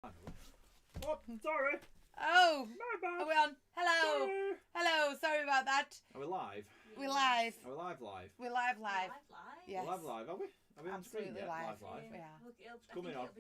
Oh, sorry. Oh, My bad. are we on? Hello. Sorry. Hello, sorry about that. Are we live? We're live. Are we live? We're live. Yes. Yes. We're live, are we? Are we on screen Absolutely yet? live. Live. Yeah. It's coming on. It'll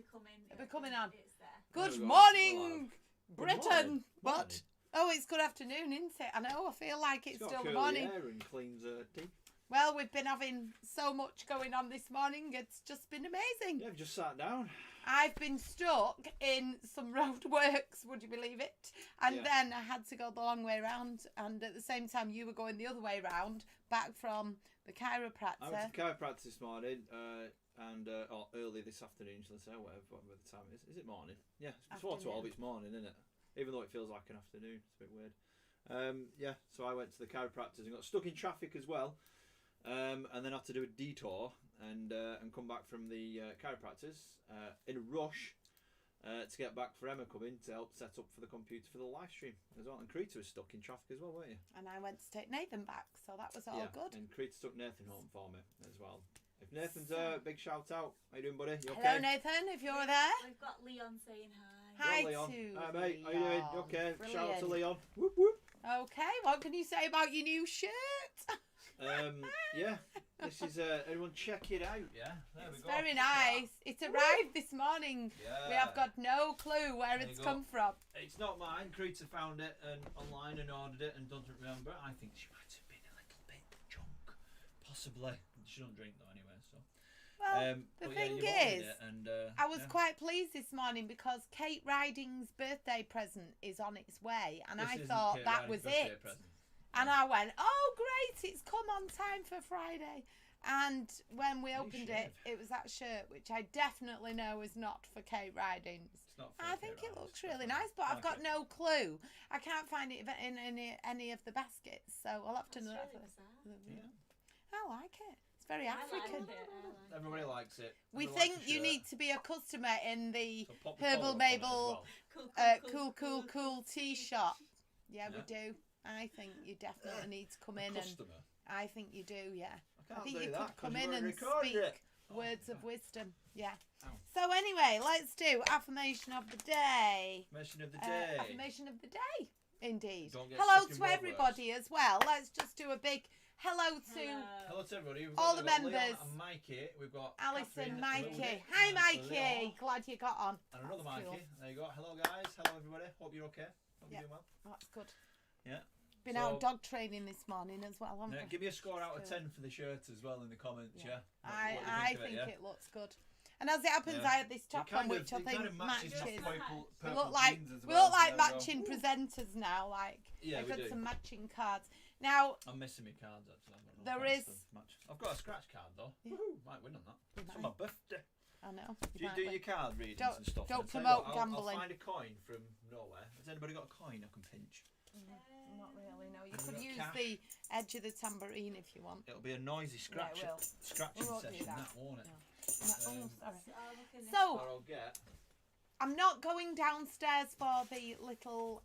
be coming on. It's there. Good There we go. morning, We're live. Britain. Morning. But, Morning. oh, it's good afternoon, isn't it? I know, I feel like it's got still the curly morning. hair and cleans her teeth. Well, we've been having so much going on this morning. It's just been amazing. Yeah, I've just sat down. I've been stuck in some roadworks, would you believe it? And Yeah. then I had to go the long way round. And at the same time, you were going the other way round, back from the chiropractor. I went to the chiropractor this morning, or early this afternoon, shall I say, whatever the time is. Is it morning? Yeah, it's before Afternoon. 12, it's morning, isn't it? Even though it feels like an afternoon, it's a bit weird. Yeah, so I went to the chiropractors and got stuck in traffic as well. And then had to do a detour and come back from the chiropractors in a rush to get back for Emma coming to help set up for the computer for the live stream as well. And Creta was stuck in traffic as well, weren't you? And I went to take Nathan back, so that was all good. And Creta took Nathan home for me as well. If Nathan's there, big shout out. How you doing, buddy? You okay? Hello, Nathan, if you're there. We've got Leon saying hi. Hi Leon. to Hi, mate. How you doing? Leon. You okay? Brilliant. Shout out to Leon. Whoop, whoop. Okay, what can you say about your new shirt? Yeah, this is everyone check it out. Yeah, there It's we go. very nice. It arrived this morning. Yeah. We have got no clue where There it's you come from. It's not mine. Creta found it online and ordered it and doesn't remember. I think she might have been a little bit drunk, possibly. She don't drink though, anyway. So. Well, the but thing you've ordered is, it and, I was yeah. quite pleased this morning because Kate Riding's birthday present is on its way, and This I isn't thought Kate that Riding's was birthday it. present. And I went, oh great, it's come on time for Friday. And when we Nice opened it, shave. it was that shirt, which I definitely know is not for Kate Riding's. It's not for I Kate think it Riding, looks it's really definitely- nice, but I I've got like it. no clue. I can't find it in any of the baskets, so I'll have to That's know that really for bizarre. I like it. It's very I like African. it, I like Everybody it. likes it. We Everybody likes think the you shirt. need to be a customer in the So pop the Herbal collar up on it as Mabel well. cool tea shop. Yeah, we Yeah. do. I think you definitely need to come in, and Customer. I think you do. Yeah, I I can't think do you that could 'cause come you've in already and recorded speak it. Oh, words yeah. of wisdom. Yeah. Ow. So anyway, let's do affirmation of the day. Mention of the day. Affirmation of the day. Indeed. Don't get Hello stuck in to roadworks. everybody as well. Let's just do a big hello to Hello to everybody. We've all got, the we've got Leon members. and Mikey. We've got Alison, Catherine, Mikey. Lily, Hi, and Mikey. Leon, Glad you got on. and another That's Mikey. cool. There you go. Hello guys. Hello everybody. Hope you're okay. Hope Yeah. you're doing well. That's good. Yeah. Been So- out dog training this morning as well, haven't Yeah, we? give me a score out of Cool. 10 for the shirt as well in the comments. Yeah. Yeah. I What think you it looks good. And as it happens, Yeah. I had this It top kind on of- which I it think kind of matches my matches. purple We look like jeans as we well. look like There we go. matching presenters now. Like Yeah, I've we got do. some matching cards. Now I'm missing my cards actually. I've got no There cards is- to match. I've got a scratch card though. Yeah. Woohoo! Might win on that. You It's might. on my birthday. I know. Do you might do win. your card readings Don't- and stuff? don't And tell you promote what, gambling. I'll find a coin from nowhere. Has anybody got a coin I can pinch? Not really. No, you Have you could got use cash? the edge of the tambourine if you want. It'll be a noisy scratch, will. scratching We won't do session, that. that won't it? No. Oh, Um, sorry. So, So Or I'll get. I'm not going downstairs for the little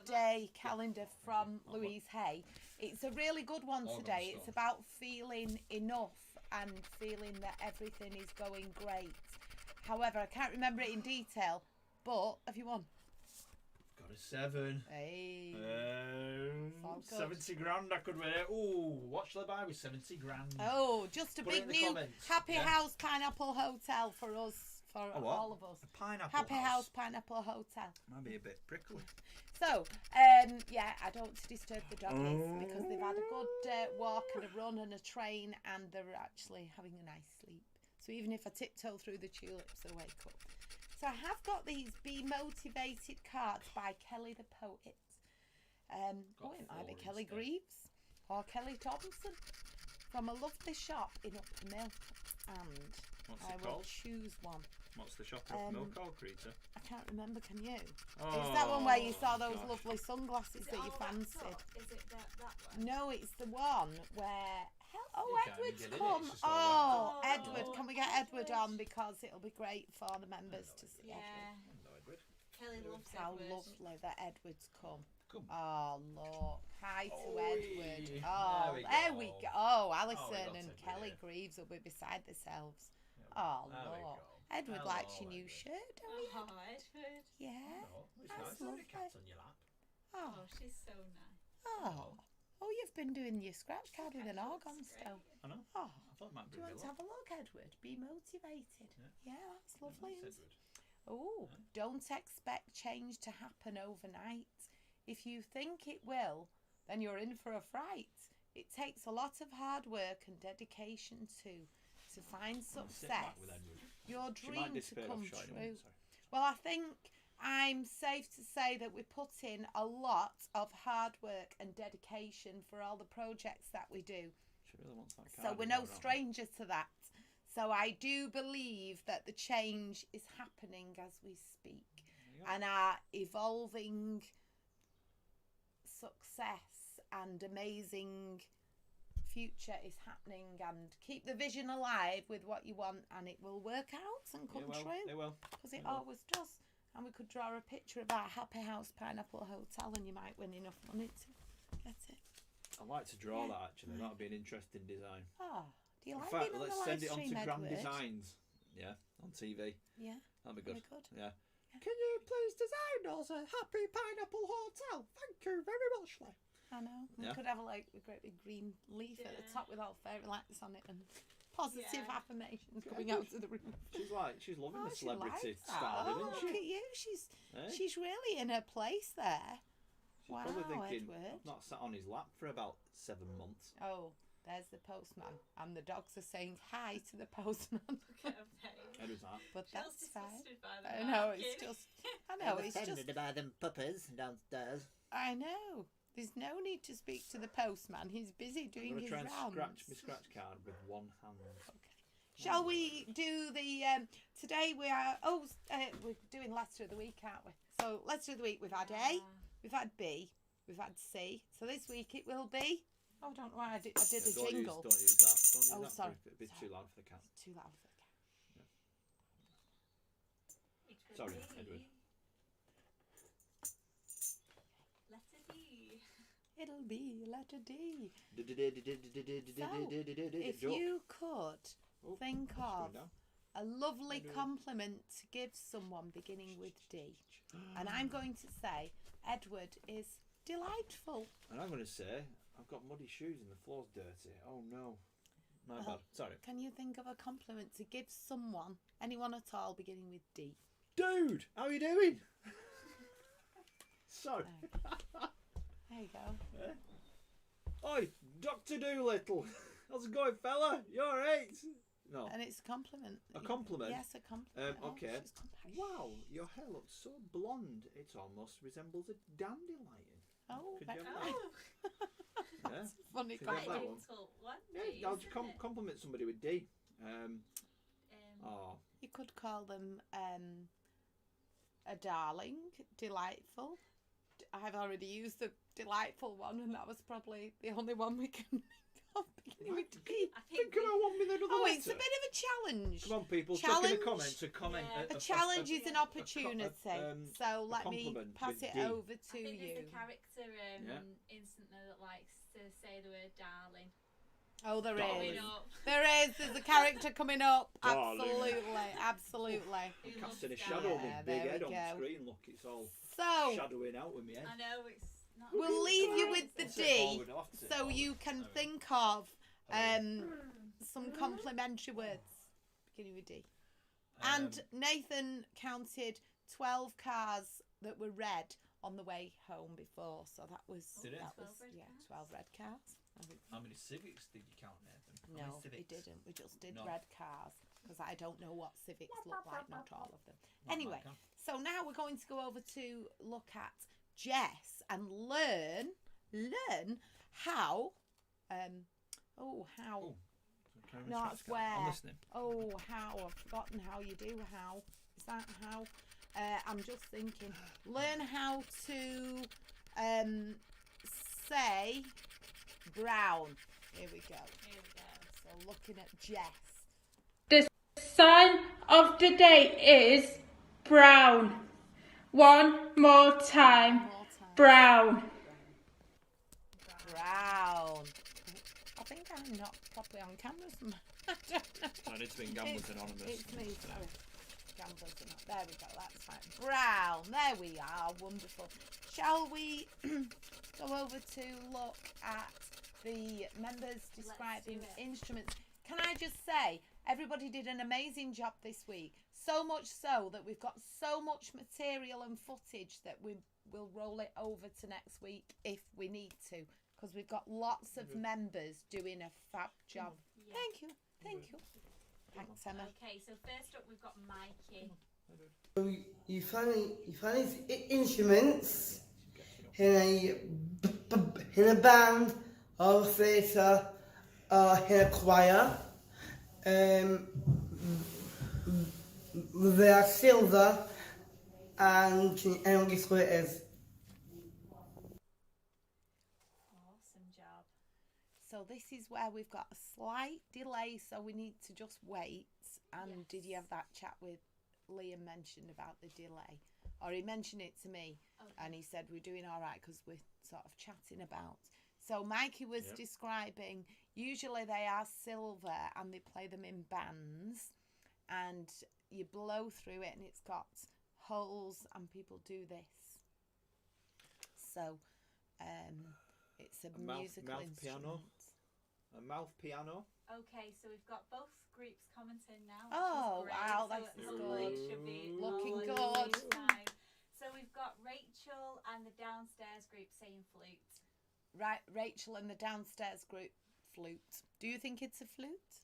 day calendar from Louise Hay. It's a really good one Organ today. stuff. It's about feeling enough and feeling that everything is going great. However, I can't remember it in detail. But have you won? Got a 7. Hey. Sounds good. 70 grand I could win it. Ooh, what shall I buy with 70 grand? Oh, just a Put it big in the new comments, Happy yeah. House Pineapple Hotel for us, for A what? all of us. A pineapple Happy House Pineapple Hotel. Might be a bit prickly. So, yeah, I don't want to disturb the doggies because they've had a good walk and a run and a train, and they're actually having a nice sleep. So even if I tiptoe through the tulips, they'll wake up. So I have got these Be Motivated cards by Kelly the Poet. Got It might be 4 Kelly instead. Greaves or Kelly Thompson from a lovely shop in Upper Mill. And What's I it will called? choose one. What's the shop of milk or creature? I can't remember, can you? Oh, It's that one where you saw those gosh. lovely sunglasses is it that you all that fancied. top? Is it that one? No, it's the one where. Oh, You can't Edward's get in it, come. it's just all Oh, that. Edward. Oh, Can we get Edward Edward. on because it'll be great for the members to see Yeah. Hello, Edward. Kelly loves How Edward. lovely that Edward's come. Come. Oh, look. Hi to Oi. Edward. Oh, there we go. Oh, Alison got and Edward Kelly here. Greaves will be beside themselves. There Oh, we look. go. Edward Hello, likes your new Edward. shirt, don't you? Oh, Edward. Yeah. Oh, it's That's nice to have a lovely. cat on your lap. Oh, Oh, she's so nice. oh, oh! You've been doing your scratch card with an Actually, organ looks great. stone. I know. Oh, I thought it might do be you want to have a look, Edward? Be motivated. Yeah. Yeah, that's lovely. Nice, isn't it? Edward. Oh, don't expect change to happen overnight. If you think it will, then you're in for a fright. It takes a lot of hard work and dedication to find Sit back success. with Edward. Your She might dream to disappear come off shot in a true. minute, sorry. Well, I think I'm safe to say that we put in a lot of hard work and dedication for all the projects that we do. She really wants that So card we're in no there, aren't we? strangers to that. So I do believe that the change is happening as we speak. There you go. And our evolving success and amazing future is happening, and keep the vision alive with what you want, and it will work out and come true, It will. because it it will. always does. And we could draw a picture of our Happy House Pineapple Hotel, and you might win enough money to get it. I'd like to draw Yeah. that actually. That'd be an interesting design. Oh, do you In like fact, being on let's the live send it on stream, to Grand Edward? Designs. Yeah, on TV. Yeah, That'd be that'd good. be good. Yeah. Yeah. Can you please design us a happy pineapple hotel? Thank you very much. I know. We Yeah. could have a great big green leaf at the Yeah. top with all fairy lights on it and positive Yeah. affirmations Yeah, coming good. out to the room. She's loving Oh, the she celebrity likes that. style, Oh, isn't look she? at you. Eh? She's really in her place there. She's Wow, probably thinking, Edward. I've not sat on his lap for about 7 months. Oh, there's the postman, and the dogs are saying hi to the postman. Look at her face. Edward's that. But Feels that's fine. disgusted by the I know, market. it's just. I know, it's just. to buy them puppies downstairs. I know. There's no need to speak to the postman. He's busy I'm doing going to his try and rounds. scratch my scratch card with one hand. Shall we do the today we are we're doing letter of the week, aren't we? So letter of the week, we've had A, we've had B, we've had C. So this week it will be I don't know why I did Yeah, a don't jingle. Don't use that. Don't use Oh, that. sorry. It'd be Sorry. too loud for the cat. It's too loud for the cat. It will Sorry, be Edward. Letter D. It'll be letter D. If If you could Oh, think of down. a lovely Edward. compliment to give someone beginning with D, and I'm going to say Edward is delightful. And I'm going to say, I've got muddy shoes and the floor's dirty. Oh no. My Well, bad. Sorry. Can you think of a compliment to give someone, anyone at all, beginning with D? Dude, how are you doing? Sorry. There you go. Oi, Dr. Doolittle. How's it going, fella? You alright? No. And it's a compliment. A compliment? Yes, a compliment. Okay. She's compassionate. Wow, your hair looks so blonde, it almost resembles a dandelion. Oh, Could very you have nice. Yeah. That's a funny Could you have Quite a that one? difficult one. Yeah, really, I'll isn't it? compliment somebody with D. Um, Oh, You could call them a darling, delightful. I've already used the delightful one, and that was probably the only one we can think of beginning with D. I think think of one with another Oh, letter. it's a bit of a challenge. Come on, people, chuck in Challenge. the comments a comment. Yeah. A challenge is an a- opportunity. So let me compliment pass with it D. over I to think you. there's a character Yeah. instantly that likes to say the word darling. Oh, there Darling. is. Coming up. There's a character coming up. Darling. Absolutely. Who I'm loves casting a darling. shadow on Yeah, my big there head we on go. screen. Look, it's all So shadowing out with me head. I know it's not. we'll leave you with the I'll sit D, forward, I'll have to sit so forward. you can There we go. think of Hello. some complimentary words beginning with D. And Nathan counted 12 cars that were red on the way home before, so that was Did it? that 12 was red yeah, cars? 12 red cars. I think. How many civics did you count, Nathan? How No, many we civics? didn't. We just did No. red cars because I don't know what civics look like. Not all of them. Not Anyway, mine, so now we're going to go over to look at Jess and learn how. How. Oh. Can I No, scratch it's card? I'm where. listening. Oh, how. I've forgotten how you do how. Is that how? I'm just thinking. Learn how to say brown. Here we go. Here we go. So looking at Jess. The sign of the day is brown. One more time. More time. Brown. Brown. I think I'm not properly on camera. I don't know. I need to be in Gamblers Anonymous. It's me, sorry. Gamblers are not. There we go. That's fine. Brown. There we are. Wonderful. Shall we go over to look at the members describing do it. instruments? Can I just say, everybody did an amazing job this week. So much so that we've got so much material and footage that we will roll it over to next week if we need to, because we've got lots of members doing a fab job. Yeah. Thank you. Thank you. Thanks, Emma. Okay, so first up we've got Mikey. So you find these instruments in a band or theatre or in a choir. They are silver, and can anyone guess what it is? Awesome job. So this is where we've got a slight delay, so we need to just wait. And did you have that chat with Liam mentioned about the delay? Or he mentioned it to me, and he said we're doing all right because we're sort of chatting about. So Mikey was describing, usually they are silver and they play them in bands, and you blow through it and it's got holes and people do this. So it's a musical mouth instrument. piano. A mouth piano. Okay, so we've got both groups commenting now. Oh, which is great. wow, So that's it hopefully good. should be Looking all good. this time. So we've got Rachel and the downstairs group saying flute. Right, Rachel and the downstairs group, flute. Do you think it's a flute?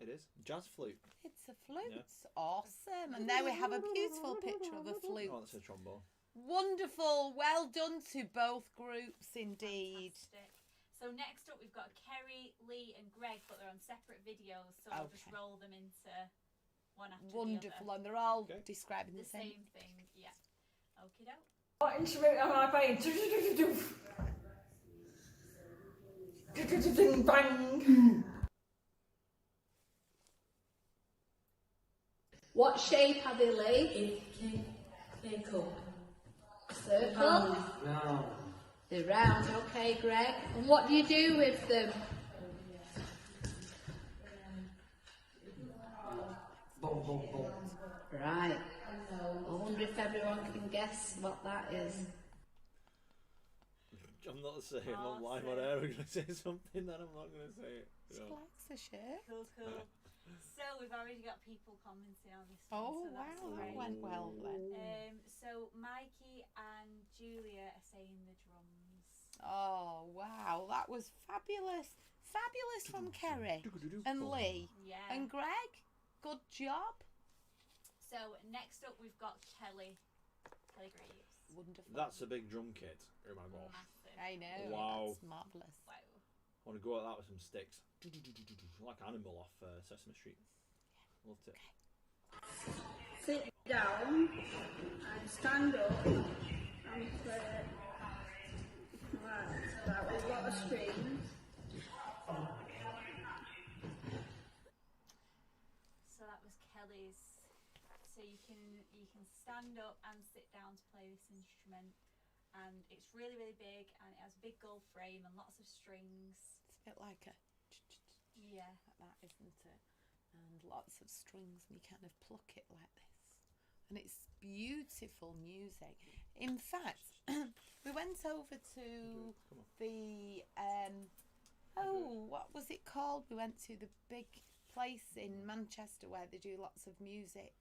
It is jazz flute. It's a flute. Awesome. And there we have a beautiful picture of a flute. Oh, that's a trombone. Wonderful. Well done to both groups indeed. Fantastic. So next up we've got Kerry, Lee and Greg, but they're on separate videos, so I'll just Okay. roll them into one after Wonderful. the other. And they're all Okay. describing The the same. same thing, yeah. Okie doke. What instrument am I playing? Bang! What shape are they, Lee? Circle. They're round, okay, Greg. And what do you do with them? Right. I wonder if everyone can guess what that is. I'm not saying I'm live on air. We're going to say something, then I'm not going to say it. She No. likes the shirt. Cool. So we've already got people commenting on this Oh, one, so that's wow. That great. went well then. So Mikey and Julia are saying the drums. Oh, wow. That was fabulous. Fabulous from Kerry and Lee. Yeah. And Greg, good job. So next up we've got Kelly Greaves. Wonderful. That's a big drum kit. Oh my gosh. Massive. I know. Wow. That's marvellous. Wow. I want to go at that with some sticks. Like Animal off Sesame Street. Loved it. Sit down and stand up and play. Right, so that was a lot of strings. So that was Kelly's. So you can stand up and sit down to play this instrument, and it's really big, and it has a big gold frame and lots of strings. It's a bit like a Yeah. like that, isn't it? And lots of strings, and you kind of pluck it like this. And it's beautiful music. In fact, we went over to the what was it called? We went to the big place in Manchester where they do lots of music.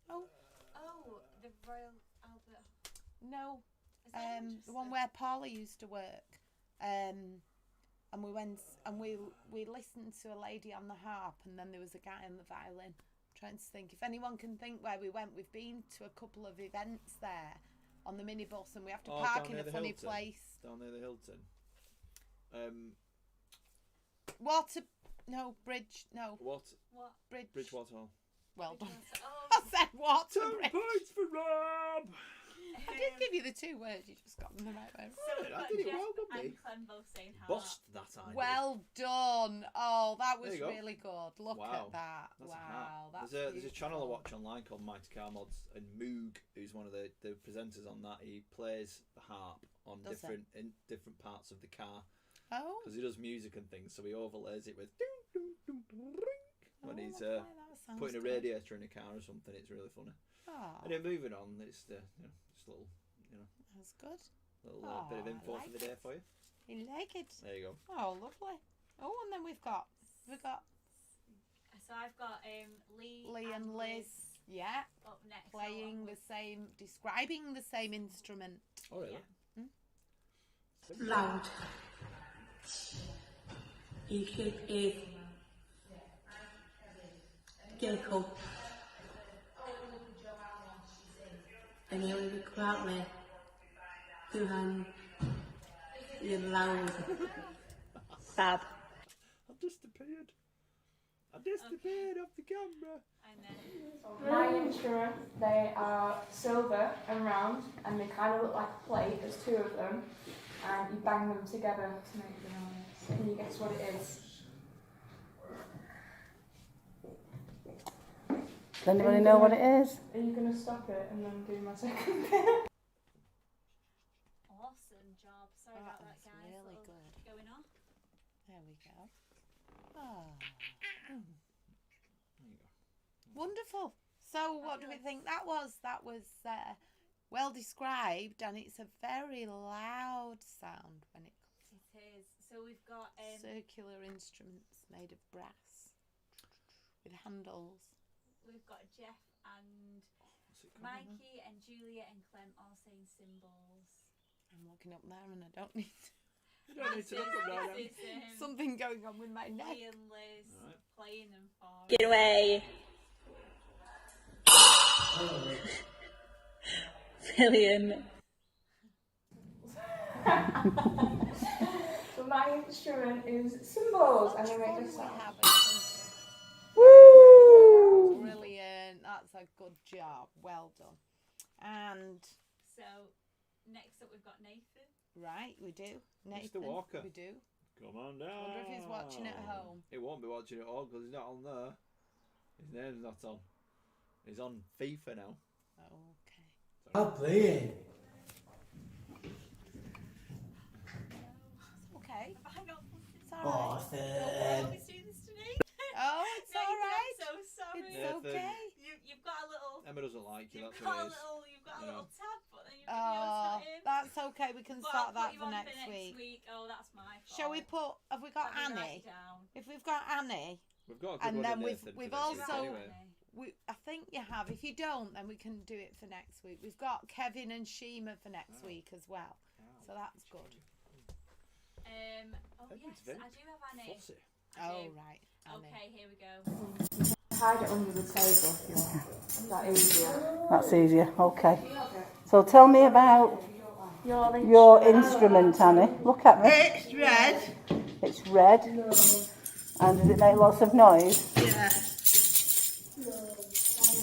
Oh, the Royal Albert. No, Is that the one Manchester? where Paula used to work. And we went and we listened to a lady on the harp, and then there was a guy on the violin. I'm trying to think if anyone can think where we went. We've been to a couple of events there on the minibus, and we have to park down in a near the funny Hilton. place. Down near the Hilton. Bridge. No, What? What? bridge. Bridgewater Hall. Well done. Oh, I said water 2 bridge. points for Rob! I did give you the 2 words. You just got them the right way. So we've I got did it Jeff well, didn't and we? Clem both saying harp. Bust that idea. Well done. Oh, that was There you go. really good. Look Wow. at that. That's a wow, hat. that's There's a channel I beautiful. watch online called Mighty Car Mods, and Moog, who's one of the presenters on that, he plays the harp on Does he? different parts of the car Oh, because he does music and things. So he overlays it with ding, ding, ding, ding, when he's lovely, that sounds putting a good. radiator in a car or something. It's really funny. Oh, Anyway, moving on. It's just a little, that's good. little Oh, bit of I info like for the day it. for you. You like it? There you go. Oh, lovely. Oh, and then we've got So I've got Lee and Liz. Yeah, up next. playing the same, describing the same instrument. Oh really? Loud. His shape is Jericho. And he will be quietly two hands. You're loud. Fab. I've disappeared. I disappeared off the camera. And then My instruments, they are silver and round, and they kind of look like a plate. There's two of them, and you bang them together to make the noise. Can you guess what it is? Does anybody know what it is? Are you going to stop it and then do my second bit? awesome job. Sorry about that, is guys. really Little good. Going off. There we go. Oh, There you go. wonderful. So, what do we think that was? That was well described, and it's a very loud sound when it comes It is. So we've got circular instruments made of brass with handles. we've got Jeff and What's it called? Mikey and Julia and Clem all saying cymbals. I'm looking up there, and I don't need You don't need to look up right now. This is something going on with my neck. Lee and Liz Right. playing them for Get away. Brilliant. So my instrument is cymbals, and they Much make fun this we sound. have at Woo! Brilliant. That's a good job. Well done. And So next up we've got Nathan. right, we do. Mr. Nathan, Walker. we do. Come on down. Wonder if he's watching at home. He won't be watching it all because he's not on there. His name's not on. He's on FIFA now. Okay. I'm playing. Okay. Have I not put this? It's all right. Don't Awesome. always do this to me. Oh, it's all Nathan, right. I'm so sorry. It's Nathan. okay. You've got a little. Emma doesn't like you. You've That's got what a it is. little. You've got a You know. little tab, but then you've Oh, not in. that's okay. We can But start I'll that put you for on next for week. next week. Oh, that's my fault. Shall we put? Have we got Let me write Annie? it down. If we've got Annie, We've got a good And one then in we've- Nathan for we've next week also- anyway. I think you have. If you don't, then we can do it for next week. We've got Kevin and Shima for next week as well, so that's good. Oh Edward's yes, very I do have Annie. Fussy. I Oh do. right, Annie. Okay, here we go. Hide it under the table if you want. That easier. That's easier. Okay. So tell me about Your your instrument, Annie. Look at me. It's red. It's red. And does it make lots of noise? Yeah.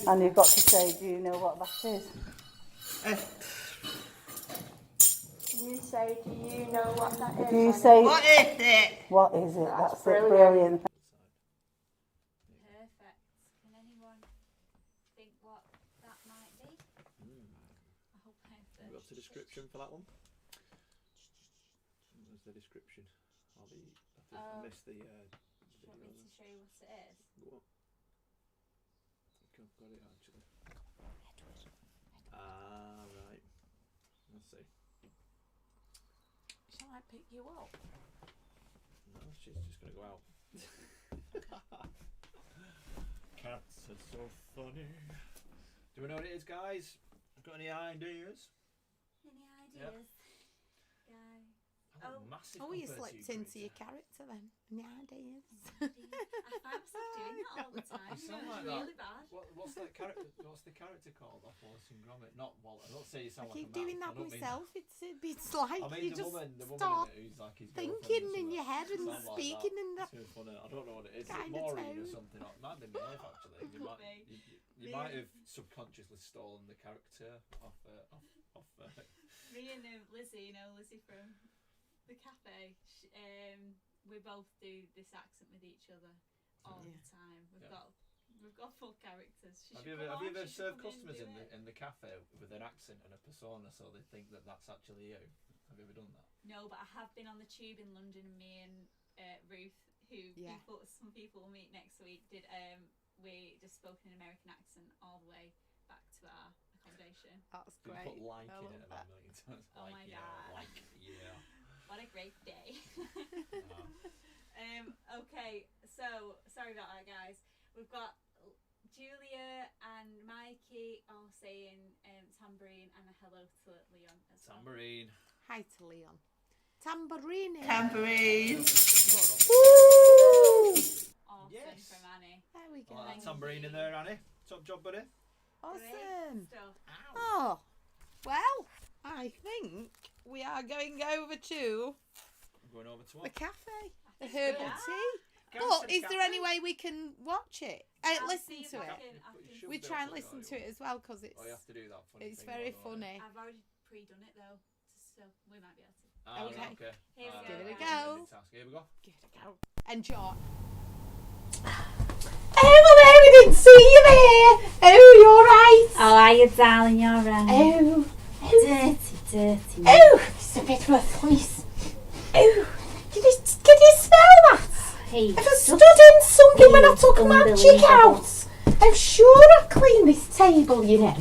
And you've got to say, do you know what that is? You say, do you know what that is? Do you say, What is it? what is it? That's it. brilliant. Brilliant. Perfect. Can anyone think what that might be? I hope I have the. What's the description for that one? What's the description? I missed the Do you want me to show you what it is? What? I think I've got it actually. Ah, right. Let's see. Shall I pick you up? No, she's just going to go out. Cats are so funny. Do we know what it is, guys? Got any ideas? Any ideas? Guy. Oh, Massive. Oh, you compared to slipped into Greta. your character then. Any ideas? I find myself doing that all the time. You sound It's like really that. bad. What's that character? What's the character called off Wallace and Gromit? Not Wallace. I don't say you I sound like keep a doing mouse. that I don't mean myself. It's like I mean you the just woman start in it who's like his thinking girlfriend or in your something. head and Sound like speaking that. in that. It's really funny. I don't know what it is. Is it Kinda Maureen or tone. something? It might be Maeve actually. You Could might, be. you might have subconsciously stolen the character off. Me and Lizzie, Lizzie from the cafe, we both do this accent with each other all the time. We've got full characters. She Have should you come ever on, she should served come customers and do it. in the cafe with an accent and a persona so they think that that's actually you? Have you ever done that? No, but I have been on the tube in London, and me and Ruth, who Yeah. some people will meet next week, we just spoke in an American accent all the way back to our accommodation. That's You great. put like I in love it about a million times. Oh Like, my yeah, God. like, yeah. What a great day. Oh. Okay, so sorry about that, guys. We've got Julia and Mikey all saying tambourine and a hello to Leon as well. Tambourine. Hi to Leon. Tambourine. Tambourine. Awesome Yes. from Annie. There we go. Oh, that tambourine in there, Annie. Top job, buddy. Awesome. Great stuff. Oh, well, I think we are going over to I'm going over to the what? cafe, the think we herbal are. tea. Go to But the is there cafe. any way we can watch it? I'll Listen see if to I it. can- I But you can- should We be able try and to, listen don't to you? it as well because Oh, you have to do that funny it's thing, very by the way. funny. I've already pre-done it though, so we might be able to. Ah, right, Okay. okay. Here we Ah, go, Give it a guys. go. Task. Here we go. Give it a go. Enjoy. Oh, well, we didn't see you there. Oh, you're right. Oh, are you, darling? You're right. Oh, Dirty. oh, it's a bit of a fleece. Oh, can you smell that? Hey, If I stood in something when I took magic Unbelievable. out, I'm sure I cleaned this table, you know.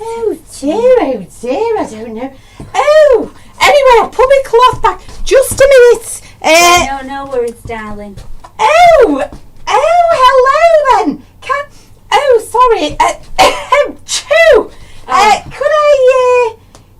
Oh dear, I don't know. Oh, anyway, I'll put my cloth back. Just a minute. no worries, darling. Oh, hello then. Sorry. Choo.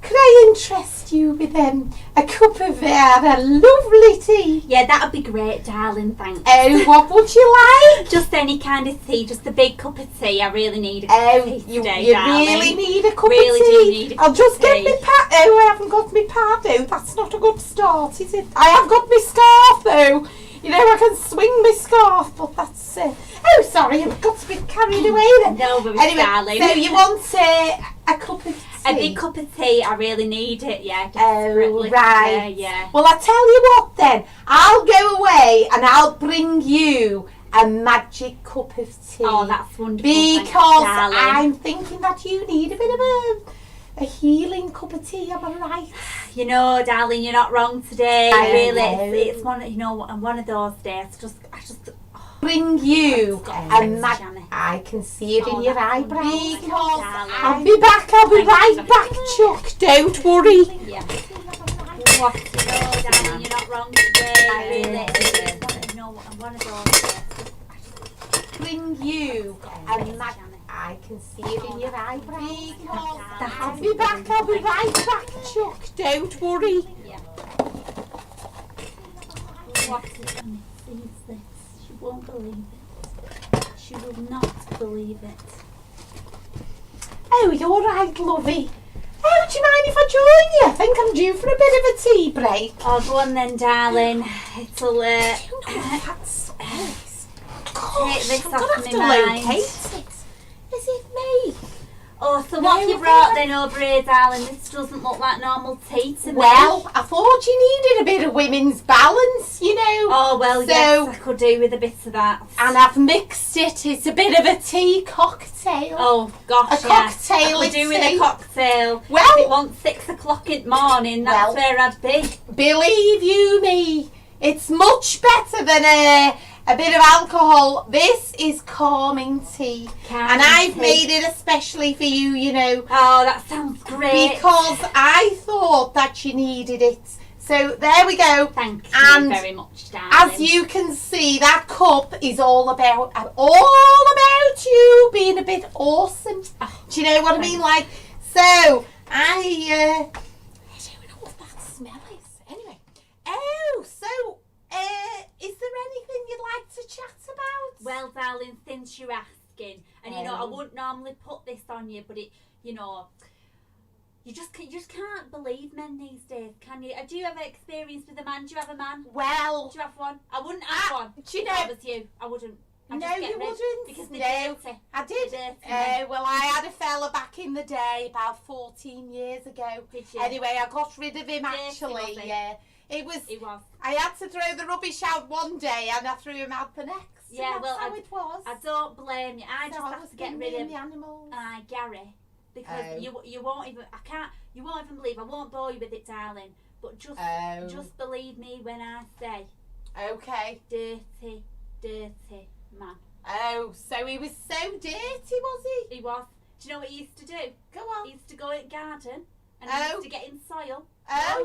Could I interest you with a cup of a lovely tea? Yeah, that'd be great, darling. Thanks. Oh, what would you like? Just any kind of tea, just a big cup of tea. I really need a cup Oh, of tea you today, darling. really need a cup Really of tea. do need a I'll cup just of get tea. my pad. Oh, I haven't got my pad. Oh, that's not a good start, is it? I have got my scarf though. You know, I can swing my scarf, but that's. Oh, sorry, I've got a bit carried away then. No worries, Anyway, darling. so you want a cup of tea? A big cup of tea. I really need it. Yeah. Oh, desperately. right. Yeah. Well, I tell you what then. I'll go away and I'll bring you a magic cup of tea. Oh, that's wonderful. Because thanks, darling. I'm thinking that you need a bit of a healing cup of tea, am I right? You know, darling, you're not wrong today. I Really, know. it's one. You know, one of those days. I just. Bring you got a it, magic. Janet. I can see it Oh, in your that's eyebrows. wonderful. Because Darling. I'll be back. I'll be Thanks, right Chuck. back, Chuck. Don't worry. Yeah. What? You know, darling, you're not wrong today. Really, it's one of those days. Bring you a Thanks, magic. Janet. I can see it in your eyebrows. That's I'll be back. I'll be right back, Chuck. Don't worry. Yeah. What if Annie sees this? She won't believe it. She will not believe it. Oh, you're right, lovey. Oh, do you mind if I join you? I think I'm due for a bit of a tea break. Oh, go on then, darling. It'll That smells. Gosh, this I'm off gonna have my to mind. locate it. Is it me? Oh, so No, what have you I brought think then over here, darling? This doesn't look like normal tea to me. Well, I thought you needed a bit of women's balance, you know. Oh, well, So- yes, I could do with a bit of that. And I've mixed it. It's a bit of a tea cocktail. Oh, gosh, A yeah. cocktail I could do of with tea. a cocktail. Well- If it wants 6 o'clock in the morning, that's Well- where I'd be. Believe you me, it's much better than a bit of alcohol. This is calming tea. And I've made it especially for you, you know, Oh, that sounds great. because I thought that you needed it. So there we go. Thank you And very much, darling. As you can see, that cup is all about you being a bit awesome. Do you know what I mean? Like, so I don't know what that smell is. Anyway, so is there anything you'd like to chat about? Well, darling, since you're asking, and you know, I Oh. wouldn't normally put this on you, but it, you know, you just can't believe men these days, can you? Do you have experience with a man? Do you have a man? Well, Do you have one? I wouldn't have one. do you If I know? was you, I wouldn't. I'd No, just get you rid, wouldn't. because No. they're dirty. I did. They're dirty men. Well, I had a fella back in the day, about 14 years ago. Did you? Anyway, I got rid of him Dirty, actually. was he? Yeah, it was. He was. I had to throw the rubbish out one day, and I threw him out the next. and Yeah, that's well, how it was. I don't blame you. I So just I have was to get been rid being of the animals. Gary, because Oh. you won't even. I can't. You won't even believe. I won't bore you with it, darling. But just Oh. just believe me when I say Okay. Dirty, dirty man. Oh, so he was so dirty, was he? He was. Do you know what he used to do? Go on. He used to go in the garden and he Oh. used to get in soil, Oh.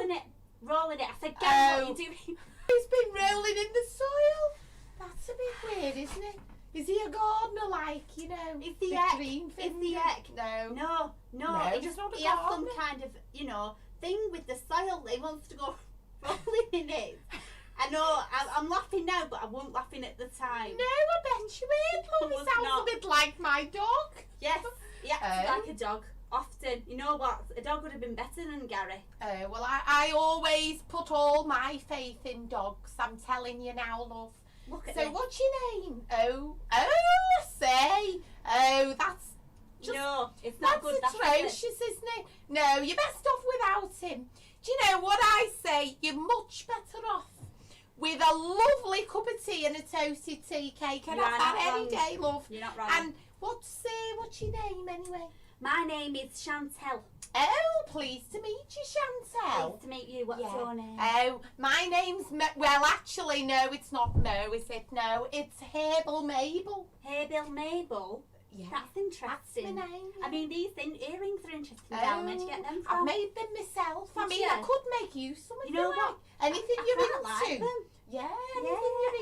rolling it. I said, Gary, Oh. what are you doing? He's been rolling in the soil. That's a bit weird, isn't it? Is he a gardener, like, you know? Is he the heck? green Is thing? he heck? No. No, No, he he's just not a he has some gardener. kind of, you know, thing with the soil that he wants to go rolling in it. I know, I'm laughing now, but I wasn't laughing at the time. No, I bet you ain't, love. He Was sounds not. a bit like my dog. Yes, he acted Oh. like a dog. Often, you know what? A dog would have been better than Gary. Well, I always put all my faith in dogs. I'm telling you now, love. Look at So this. what's your name? Oh, say. Oh, that's just, No, it's not that's good. That's atrocious, isn't it? No, you're best off without him. Do you know what I say? You're much better off with a lovely cup of tea and a toasted tea cake. And You have are that not any wrong. day, love. You're not wrong. And what's your name anyway? My name is Chantel. Oh, pleased to meet you, Chantel. Nice to meet you. What's Yeah. your name? Oh, my name's well, actually, no, it's not Mo, is it? No, it's Herbal Mabel. Hey, Bill Mabel. Yeah, That's that's interesting. my name. I mean, these earrings are interesting. Down. Where'd you get them I've from? made them myself. I Did mean, you? I could make you some if You know like. what? Anything I you're quite like into. them. Yeah, anything you're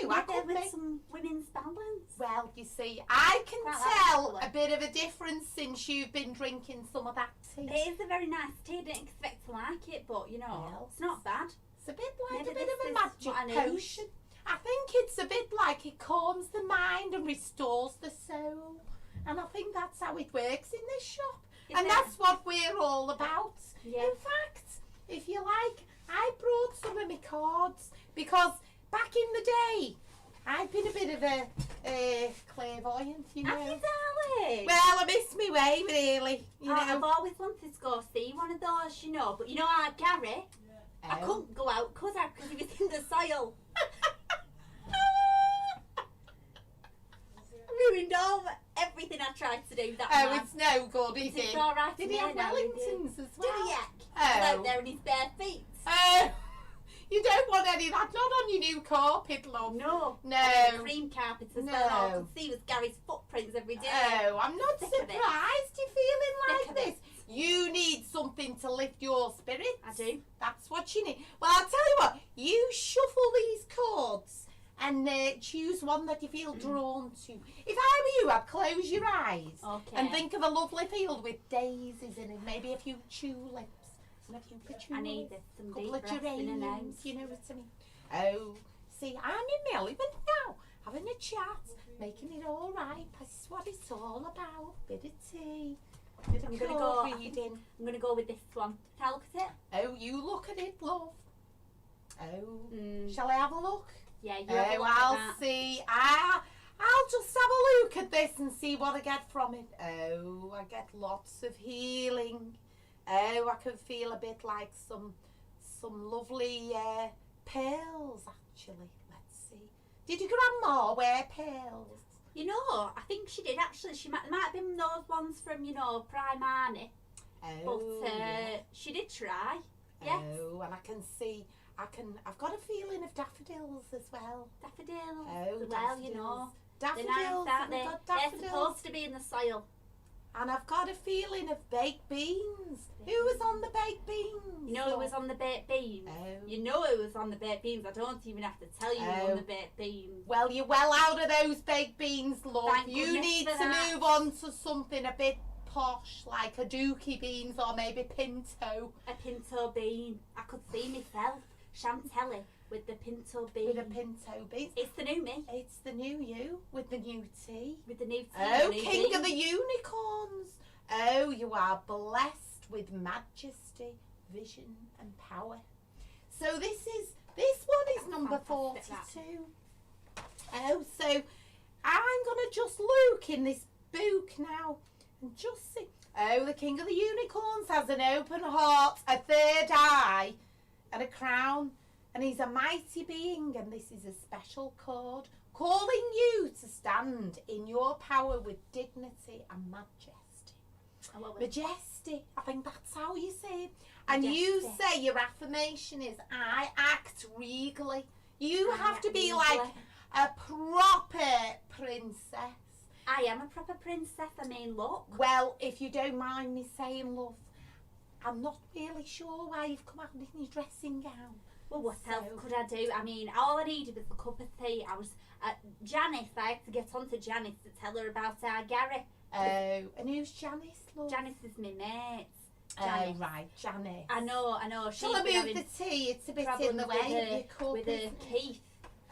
into. I Maybe could with make. some women's balance. Well, you see, I can Quite like tell that a bit of a difference since you've been drinking some of that tea. It is a very nice tea. I didn't expect to like it, but you know, Well, it's not bad. It's a bit like Maybe a bit this of a is magic what I need. potion. I think it's a bit like it calms the mind and restores the soul. And I think that's how it works in this shop. Is And it? that's what we're all about. Yeah. In fact, if you like, I brought some of my cards because back in the day, I've been a bit of a clairvoyant, you Have you, know. darling? Well, I missed my way, really. You I've know. always wanted to go see one of those, you know. But you know, Gary, I Oh. couldn't go out because he was in the soil. Ruined all everything I tried to do. That Oh, man. it's no good, is It's it? all right. Did he yeah, have now he did. Wellingtons as Did well? he? Yeah. Oh. Out there in his bare feet. Oh, you don't want any of that. Not on your new carpet, love. No. No. And the cream carpet as well. All I No. could see was Gary's footprints every day. Oh, I'm not Sick of it. surprised you're feeling Sick like of this. You need something to lift your spirits. I do. That's what you need. Well, I'll tell you what. You shuffle these cards and choose one that you feel drawn to. If I were you, I'd close your eyes Okay. and think of a lovely field with daisies in it, maybe a few tulips and a few petunias. I need this, some couple deep of breaths in and out. geraniums, you know what I mean? Oh, see, I'm in my element now, having a chat, making it all right. That's what it's all about. Bit of tea, bit I'm of gonna card go- reading. I'm going to go with this one. Can I look at it? Oh, you look at it, love. Oh, Mm. shall I have a look? Yeah, you have a Oh, look at I'll that. see. I'll just have a look at this and see what I get from it. Oh, I get lots of healing. Oh, I can feel a bit like some lovely pearls, actually. Let's see. Did your grandma wear pearls? You know, I think she did actually. She might have been those ones from, you know, Primani. Oh, But yeah. she did try. Yes. Oh, and I can see. I've got a feeling of daffodils as well. Daffodils. Oh, well, you know. daffodils. They're nice, aren't I've they? got They're daffodils. supposed to be in the soil. And I've got a feeling of baked beans. Who was on the baked beans? You know who was on the baked beans? Oh. You know who was on the baked beans. I don't even have to tell you who was Oh. on the baked beans. Well, you're well out of those baked beans, love. Thank You goodness need for to that. move on to something a bit posh, like a dookie beans or maybe pinto. A pinto bean. I could see myself, Chantelly, with the pinto bean. With a pinto beans. It's the new me. It's the new you with the new tea. With the new tea. Oh, the new king bean. of the unicorns. Oh, you are blessed with majesty, vision and power. So this one is number fantastic, that. 42. Oh, so I'm going to just look in this book now and just see. Oh, the king of the unicorns has an open heart, a third eye and a crown. And he's a mighty being, and this is a special card calling you to stand in your power with dignity and majesty. I love it. Majesty, I think that's how you say it. And you Majesty. say your affirmation is, I act regally. You have to be Really? like a proper princess. I am a proper princess. I mean, look. Well, if you don't mind me saying, love, I'm not really sure why you've come out in your dressing gown. Well, what else could I do? I mean, all I needed was a cup of tea. I was Janice. I had to get on to Janice to tell her about our Gary. Oh, and who's Janice, love? Janice is my mate. Oh, right, Janice. I know. Shall I move the tea? It's a bit in the way of your cup. With her Keith.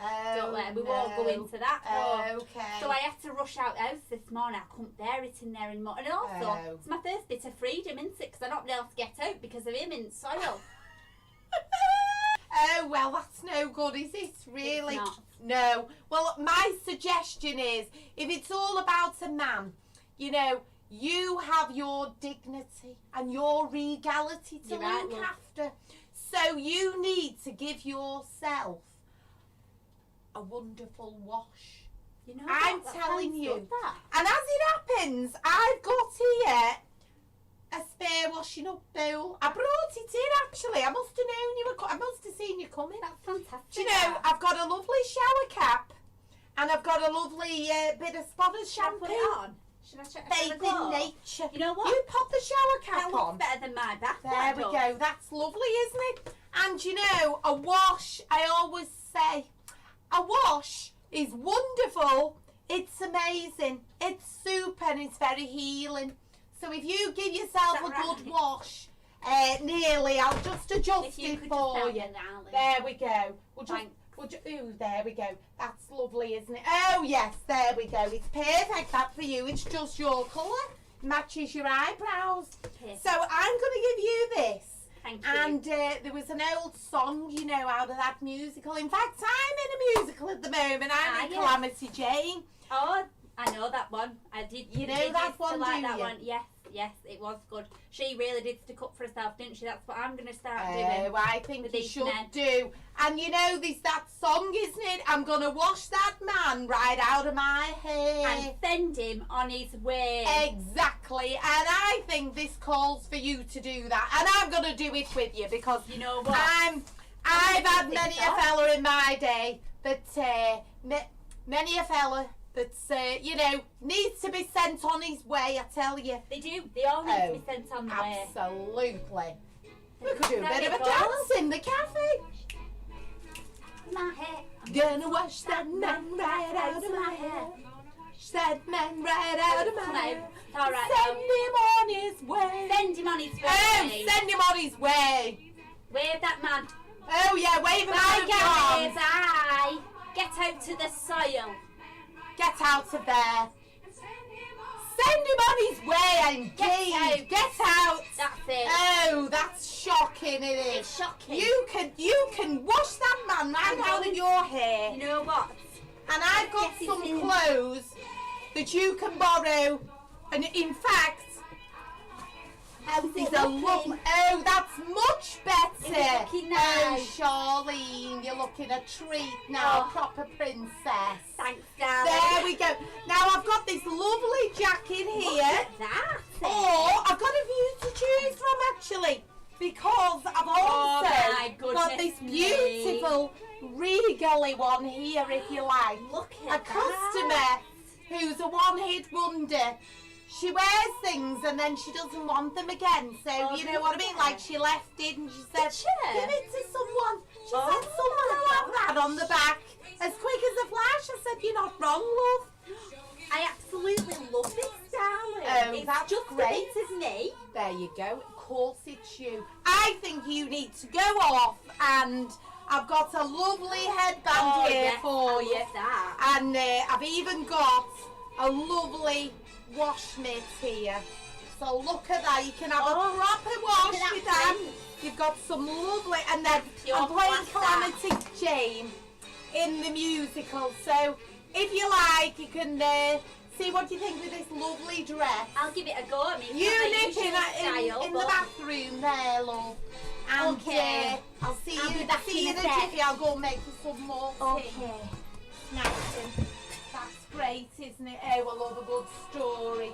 Oh, Don't worry, we won't go into that. No. Okay. So I had to rush out house this morning. I couldn't bear it in there anymore. And also, it's my first bit of freedom, isn't it? Because I not been able to get out because of him in soil. Oh, well, that's no good, is it? Really? It's not. No. Well, my suggestion is, if it's all about a man, you know, you have your dignity and your regality to You're right, look love. after. So you need to give yourself a wonderful wash. You know I'm what? That telling sounds you. good, that. And as it happens, I've got here a spare washing up bowl. I brought it in actually. I must have known you were. I must have seen you coming. That's fantastic. Do you know? I've got a lovely shower cap, and I've got a lovely bit of Spotter's Should I shampoo. put it on? Should I check? Bathe in nature. You know what? You pop the shower That cap looks on. better than my bath. There that we does. go. That's lovely, isn't it? And you know, a wash. I always say, a wash is wonderful. It's amazing. It's super and it's very healing. So if you give yourself Is a that good right? wash, nearly, I'll just adjust If you it could for just you. help me, darling. There we go. Thanks. Ooh, there we go. That's lovely, isn't it? Oh, yes, there we go. It's perfect, that for you. It's just your colour. Matches your eyebrows. Okay. So I'm going to give you this. Thank you. And there was an old song, you know, out of that musical. In fact, I'm in a musical at the moment. I'm in yes. Calamity Jane. Oh, I know that one. I did. You know did that used to one, like do that you? one. Yes, it was good. She really did stick up for herself, didn't she? That's what I'm going to start Oh, doing. I think with you these should men. do. And you know, there's that song, isn't it? I'm going to wash that man right out of my hair. And send him on his way. Exactly. And I think this calls for you to do that. And I'm going to do it with you because You know what? I've had think many so. a fella in my day that, many a fella that's, you know, needs to be sent on his way, I tell you. They do. They all need to be sent on the way. Absolutely. We could do a There bit of we a go. dance in the cafe. My hair. Gonna wash that man right out of my hair. Wash that man right out of my hair. It's all right. Send him on his way. Send him on his way. Oh, send him on his way. Wave that man. Oh yeah, wave him out Bye, of your arms. guys. Aye. Get out to the soil. Get out of there. Send him on his way, indeed. Get out. That's it. Oh, that's shocking, it is. It's shocking. You can wash that man right I out know. of your hair. You know what? And I've got Yes, some it's in. clothes that you can borrow. And in fact, How's these it are looking? lovely. Oh, that's much better. Is it looking Oh, nice? Charlene, you're looking a treat now, Oh. proper princess. Thanks, darling. There we go. Now I've got this lovely jacket Look here. at that. Or I've got a few to choose from actually, because I've my also goodness got this me. beautiful regally one here, if you like. Look A at customer who's a one-hit wonder. She wears things and then she doesn't want them again. So Oh, you know what I mean? really? Like she left it and she said, Did she? give it to someone. She Oh, said, someone will have that on the back. As quick as a flash. I said, you're not wrong, love. I absolutely love this, darling. Oh, it's that's just great. a bit of me. There you go. Of course it's you. I think you need to go off and I've got a lovely headband here yes, for I you. love that. And I've even got a lovely wash mitt here. So look at that. You can have a proper wash look at with that that. You've got some lovely... And then Pure I'm playing black Calamity Jane in the musical. So if you like, you can see what you think with this lovely dress. I'll give it a go. I mean, You it's not my nip in, usual style, in the but bathroom there, love. And Okay. I'll see I'll you be back see in you a in a sec. jiffy. I'll go and make you some more tea. okay. Nice and that's great, isn't it? Oh, I love a good story.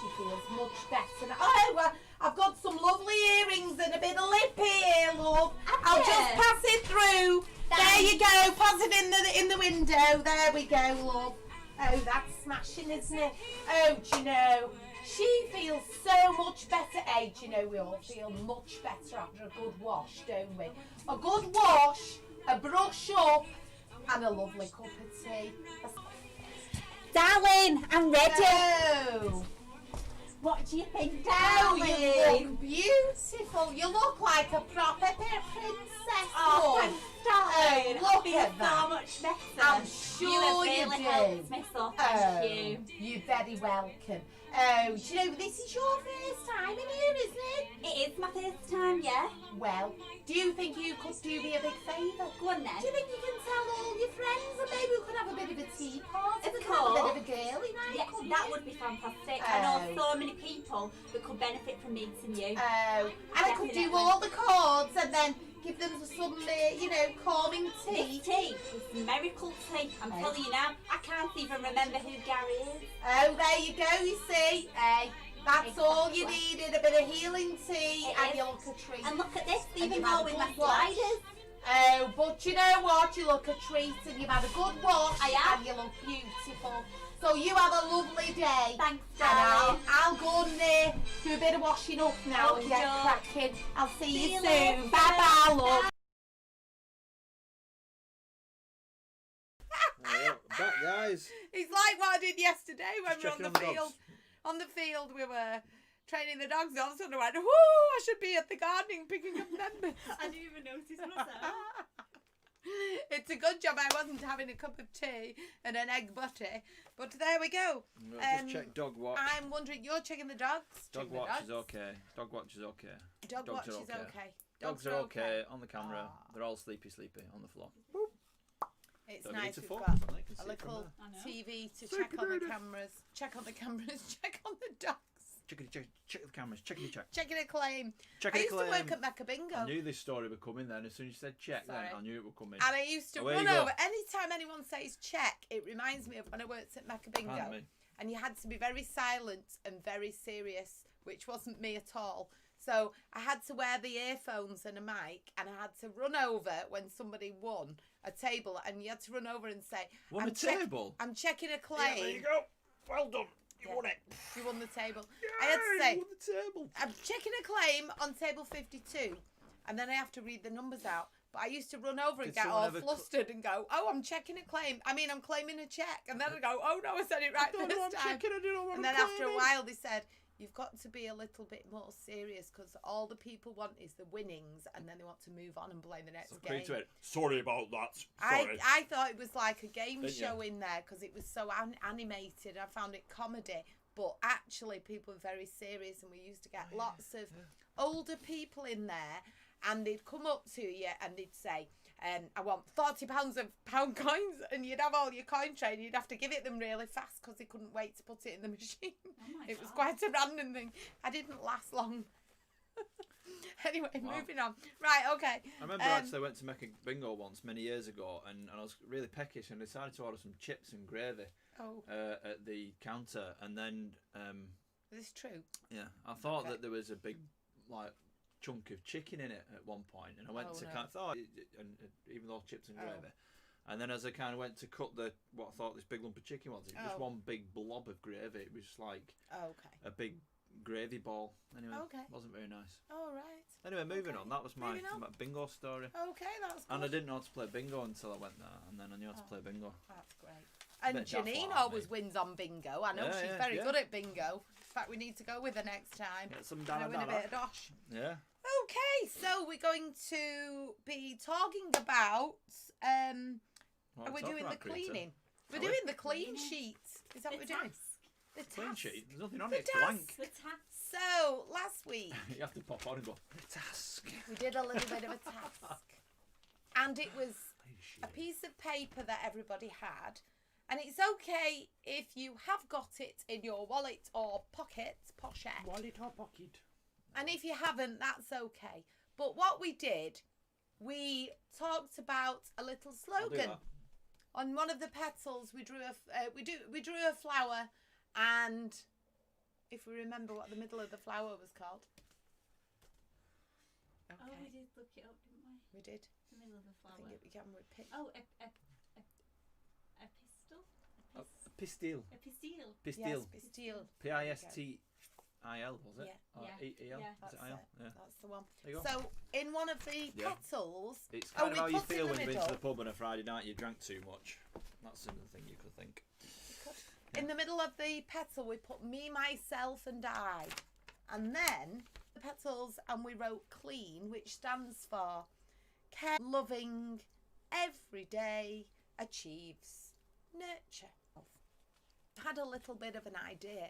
She feels much better now. Oh, well, I've got some lovely earrings and a bit of lip here, love. I'll you? just pass it through. There you go. Pause it in the window. There we go, love. Oh, that's smashing, isn't it? Oh, do you know, she feels so much better. Hey, do you know, we all feel much better after a good wash, don't we? A good wash, a brush up, and a lovely cup of tea. Darling, I'm ready. Oh, What do you think, oh, darling? you look beautiful. You look like a proper princess. Oh, love. thanks, darling. Oh, look I feel at that. so much better. I'm sure you have really you helped do. me, so thank you. You're very welcome. Oh, do you know, this is your first time in here, isn't it? It is my first time, yeah. Well, do you think you could do me a big favour? Go on then. Do you think you can tell all your friends and maybe we could have a bit of a tea party? Of We could have a bit course. of a girly night, Yes, couldn't that we? would be fantastic. I know Oh. so many people that could benefit from meeting you. Oh, and I could do Definitely. all the chords and then give them some, calming tea. This tea is miracle tea. I'm Oh. telling you now, I can't even remember who Gary is. Oh, there you go, you see. Hey, that's all you Exactly. needed, a bit of healing tea It and is. you look a treat. And look at this, And even you've had though a with my good wash. sliders. Oh, but you know what? You look a treat and you've had a good wash I have. and you look beautiful. So you have a lovely day. Thanks, And I'll darling. go and do a bit of washing up now and get Okey-doke. cracking. I'll see See you you soon. later. Bye bye, love. Back, guys. It's like what I did yesterday when Just we were on checking the on the field. dogs. On the field, we were training the dogs. All of a sudden, I went, "Whoo! I should be at the gardening picking up members." I didn't even notice myself. It's a good job I wasn't having a cup of tea and an egg butty. But there we go. We'll Um, just check dog watch. I'm wondering, you're checking the dogs? Dog Checking the watch is dogs? okay. Dog watch is okay. Dog dogs watch are is okay. okay. Dogs are okay on the camera. Ah. They're all sleepy on the floor. It's Don't need nice to we've focus got on it, you can a see it from little I know. TV to Sleepy check on the baby. cameras. Check on the cameras. Check on the dogs. Check the cameras. Checkity check. Checking a claim. Check I it. used to work at Mecca Bingo. I knew this story would come in then. As soon as you said check, then Sorry. I knew it would come in. And I used to Away run you go. over. Anytime anyone says check, it reminds me of when I worked at Mecca Bingo. Pardon me. And you had to be very silent and very serious, which wasn't me at all. So I had to wear the earphones and a mic, and I had to run over when somebody won a table, and you had to run over and say, Won I'm a table. I'm checking a Yeah, claim. there you go. Well done. You Yeah. won it. You won the table. I had to Yay, say, you won the table. I'm checking a claim on table 52, and then I have to read the numbers out. But I used to run over and Did get someone all ever flustered and go, "Oh, I'm checking a claim. I mean, I'm claiming a check." And then I go, "Oh no, I said it right I don't know what this I'm time." checking. I don't know what And I'm then after a claiming. while, they said, "You've got to be a little bit more serious because all the people want is the winnings, and then they want to move on and play the next Agree game." to it. Sorry about that. I Sorry. I thought it was like a game Didn't you? show in there because it was so animated. I found it comedy, but actually people were very serious, and we used to get lots of older people in there, and they'd come up to you and they'd say, "I want £40 of pound coins," and you'd have all your coin tray, and you'd have to give it them really fast because they couldn't wait to put it in the machine. Oh my It was God. quite a random thing. I didn't last long. Anyway, Wow. moving on. Right, okay. I remember actually I went to Mecca Bingo once many years ago, and I was really peckish and decided to order some chips and gravy Oh, at the counter, and then is this true? yeah, I thought Okay. that there was a big like chunk of chicken in it at one point, and I went Oh, to no. kind of thought, and even though chips and Oh. gravy, and then as I kind of went to cut what I thought this big lump of chicken was, it was just Oh. one big blob of gravy. It was just like Oh, okay. a big gravy ball. Anyway, Okay. wasn't very nice. All right. Anyway, moving Okay. on. That was my Moving on. bingo story. Okay, that's good. And I didn't know how to play bingo until I went there, and then I knew how to Oh. play bingo. That's great. And Bit daft Janine like always me. wins on bingo. I know Yeah, she's yeah, very yeah. good at bingo. In fact, we need to go with her next time. Get some And dana I win a bit dana. of dosh. Yeah. Okay, so we're going to be talking about. What Are are we talking doing the about, Greta? cleaning? We're Are we? doing the clean Cleaning. sheet. Is that what we're The doing? task. The Clean task. sheet. There's nothing on The it. It's task. blank. The task. So last week You have to pop on and go. Task. we did a little bit of a task, and it was a piece of paper that everybody had, and it's okay if you have got it in your wallet or pocket, pochette, Wallet or pocket. and if you haven't, that's okay. But what we did, we talked about a little I'll do slogan. that. On one of the petals, we drew a flower, and if we remember what the middle of the flower was called. Oh, Okay. we did look it up, didn't we? We did. The middle of the I flower. think it began with P. Oh, a pistil? Pistil. A pistil. Pistil. Yes, Pistil. Pistil, was it? Yeah. Or Yeah. E-E-L? Yeah. Is That's it I-L? it. Yeah. That's the one. There you go. So in one of the Yeah. petals, It's kind of we how you put in feel the when you've been to the middle. pub on a Friday night, you drank too much. That's another thing you could think. in the middle of the petal, we put me, myself, and I, and then the petals, and we wrote clean, which stands for care, loving, every day achieves nurture. Had a little bit of an idea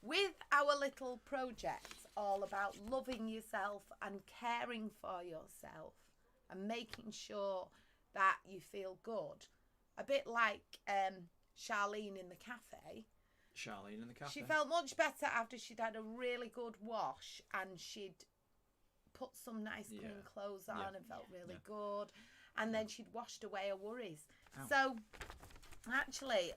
with our little project all about loving yourself and caring for yourself and making sure that you feel good. A bit like Charlene in the cafe. Charlene in the cafe. She felt much better after she'd had a really good wash and she'd put some nice clean Yeah. clothes on Yeah. and felt really Yeah. good. And then she'd washed away her worries. Ow. So, actually, a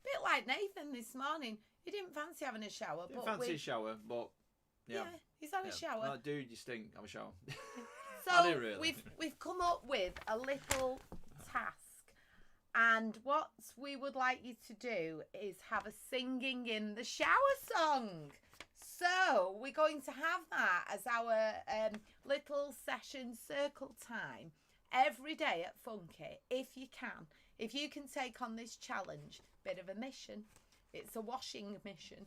bit like Nathan this morning, he didn't fancy having a shower. Didn't but fancy a shower, but yeah. he's had yeah. a shower. Oh, dude, you stink. Have a shower. So I didn't really. we've come up with a little task, and what we would like you to do is have a singing in the shower song. So we're going to have that as our little session circle time every day at Funky, if you can. If you can take on this challenge, bit of a mission. It's a washing mission.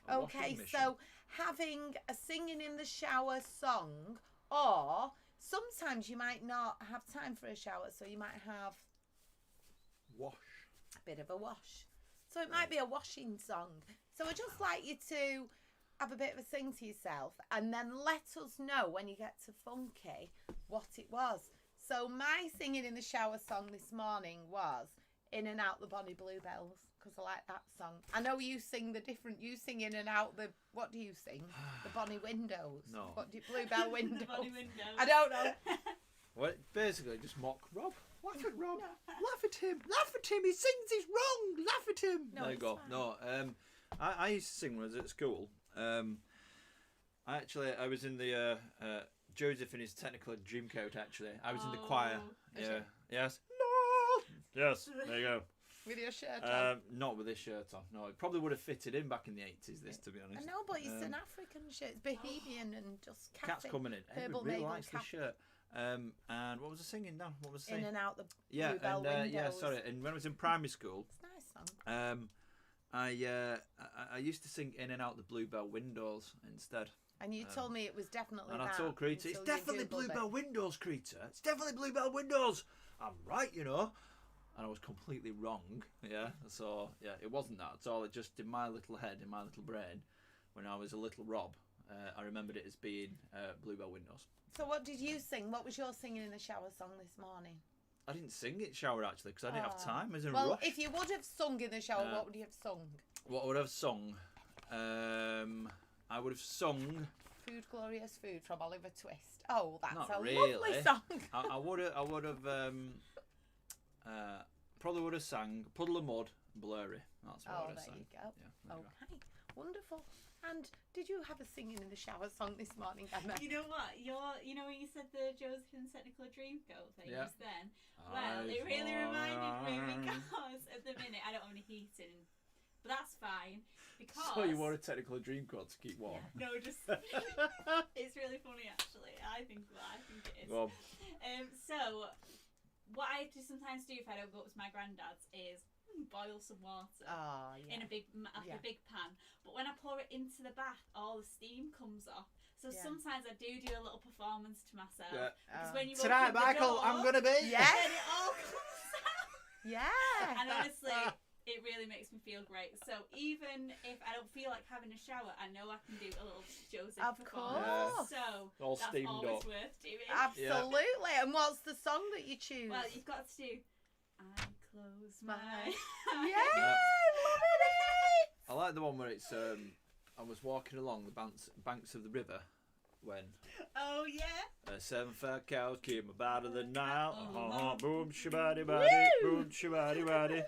A Okay, washing mission. so having a singing in the shower song, or sometimes you might not have time for a shower, so you might have Wash. a bit of a wash. So it might be a washing song. So I'd just like you to have a bit of a sing to yourself and then let us know when you get to Funky what it was. So my singing in the shower song this morning was In and Out the Bonnie Bluebells, because I like that song. I know you sing the different, you sing In and Out the, what do you sing? The Bonnie Windows. No. What do Bluebell Windows? The Bonnie Windows. I don't know. Well, basically, just mock Rob. Laugh at Rob. Laugh at him. Laugh at him. He sings. He's wrong. Laugh at him. No, there you it's go. fine. No, I used to sing when I was at school. I was in the Joseph in his Technicolor Dreamcoat. Actually, I was in the choir. Is Yeah. it? Yes. Yes. There you go. With your shirt on. Not with this shirt on. No, it probably would have fitted in back in the 80s. This, to be honest. I know, but it's an Um, African shirt. It's Bohemian and just Cat's cafe. coming in. Herbal Everybody Navel likes the Cap. shirt. And what was I singing now? What was I In singing? and Out the Yeah, Bluebell and yeah, Windows. sorry. And when I was in primary school, It's a nice song. I used to sing In and Out the Bluebell Windows instead. And you told me it was definitely And that. I told Creator, it's until you definitely Googled it. Bluebell Windows, Creator. It's definitely Bluebell Windows. I'm right, you know. And I was completely wrong. Yeah. So yeah, it wasn't that at all. It just in my little head, in my little brain, when I was a little Rob, I remembered it as being Bluebell Windows. So what did you sing? What was your singing in the shower song this morning? I didn't sing it shower actually because I didn't have Oh. time. I was in a Well, rush. if you would have sung in the shower, Uh, what would you have sung? What would I have sung? I would have sung. Food, Glorious Food from Oliver Twist. Oh, that's Not a really. lovely song. I would have probably would have sang Puddle of Mud, Blurry. That's what I Oh, would have there sang. you go. Yeah, there you go. Okay, wonderful. And did you have a singing in the shower song this morning, Emma? You know what? You know when you said the Joseph and Technicolor Dreamcoat thing Yeah. just then? Well, it really reminded me because at the minute I don't have any heating. But that's fine because So you wore a Technicolor Dreamcoat to keep warm. no, just it's really funny actually. I think it is. Well, So what I do sometimes do if I don't go up to my granddad's is boil some water Oh, yeah. in a big Yeah. a big pan. But when I pour it into the bath, all the steam comes off. So Yeah. sometimes I do a little performance to myself. yeah. Because Oh. when you Tonight, open the Michael, door, I'm gonna be. Yeah. then it all comes out. Yeah. And honestly, it really makes me feel great. So even if I don't feel like having a shower, I know I can do a little Joseph Of performance. course. So All that's steamed always up. worth doing. Absolutely. And what's the song that you choose? Well, you've got to do. I close my My- eyes. Yeah, loving it. I like the one where it's. I was walking along the banks of the river when Oh yeah. 7 fat cows came up out of the Nile. Oh. Boom shabaddy baddy, boom shabaddy baddy.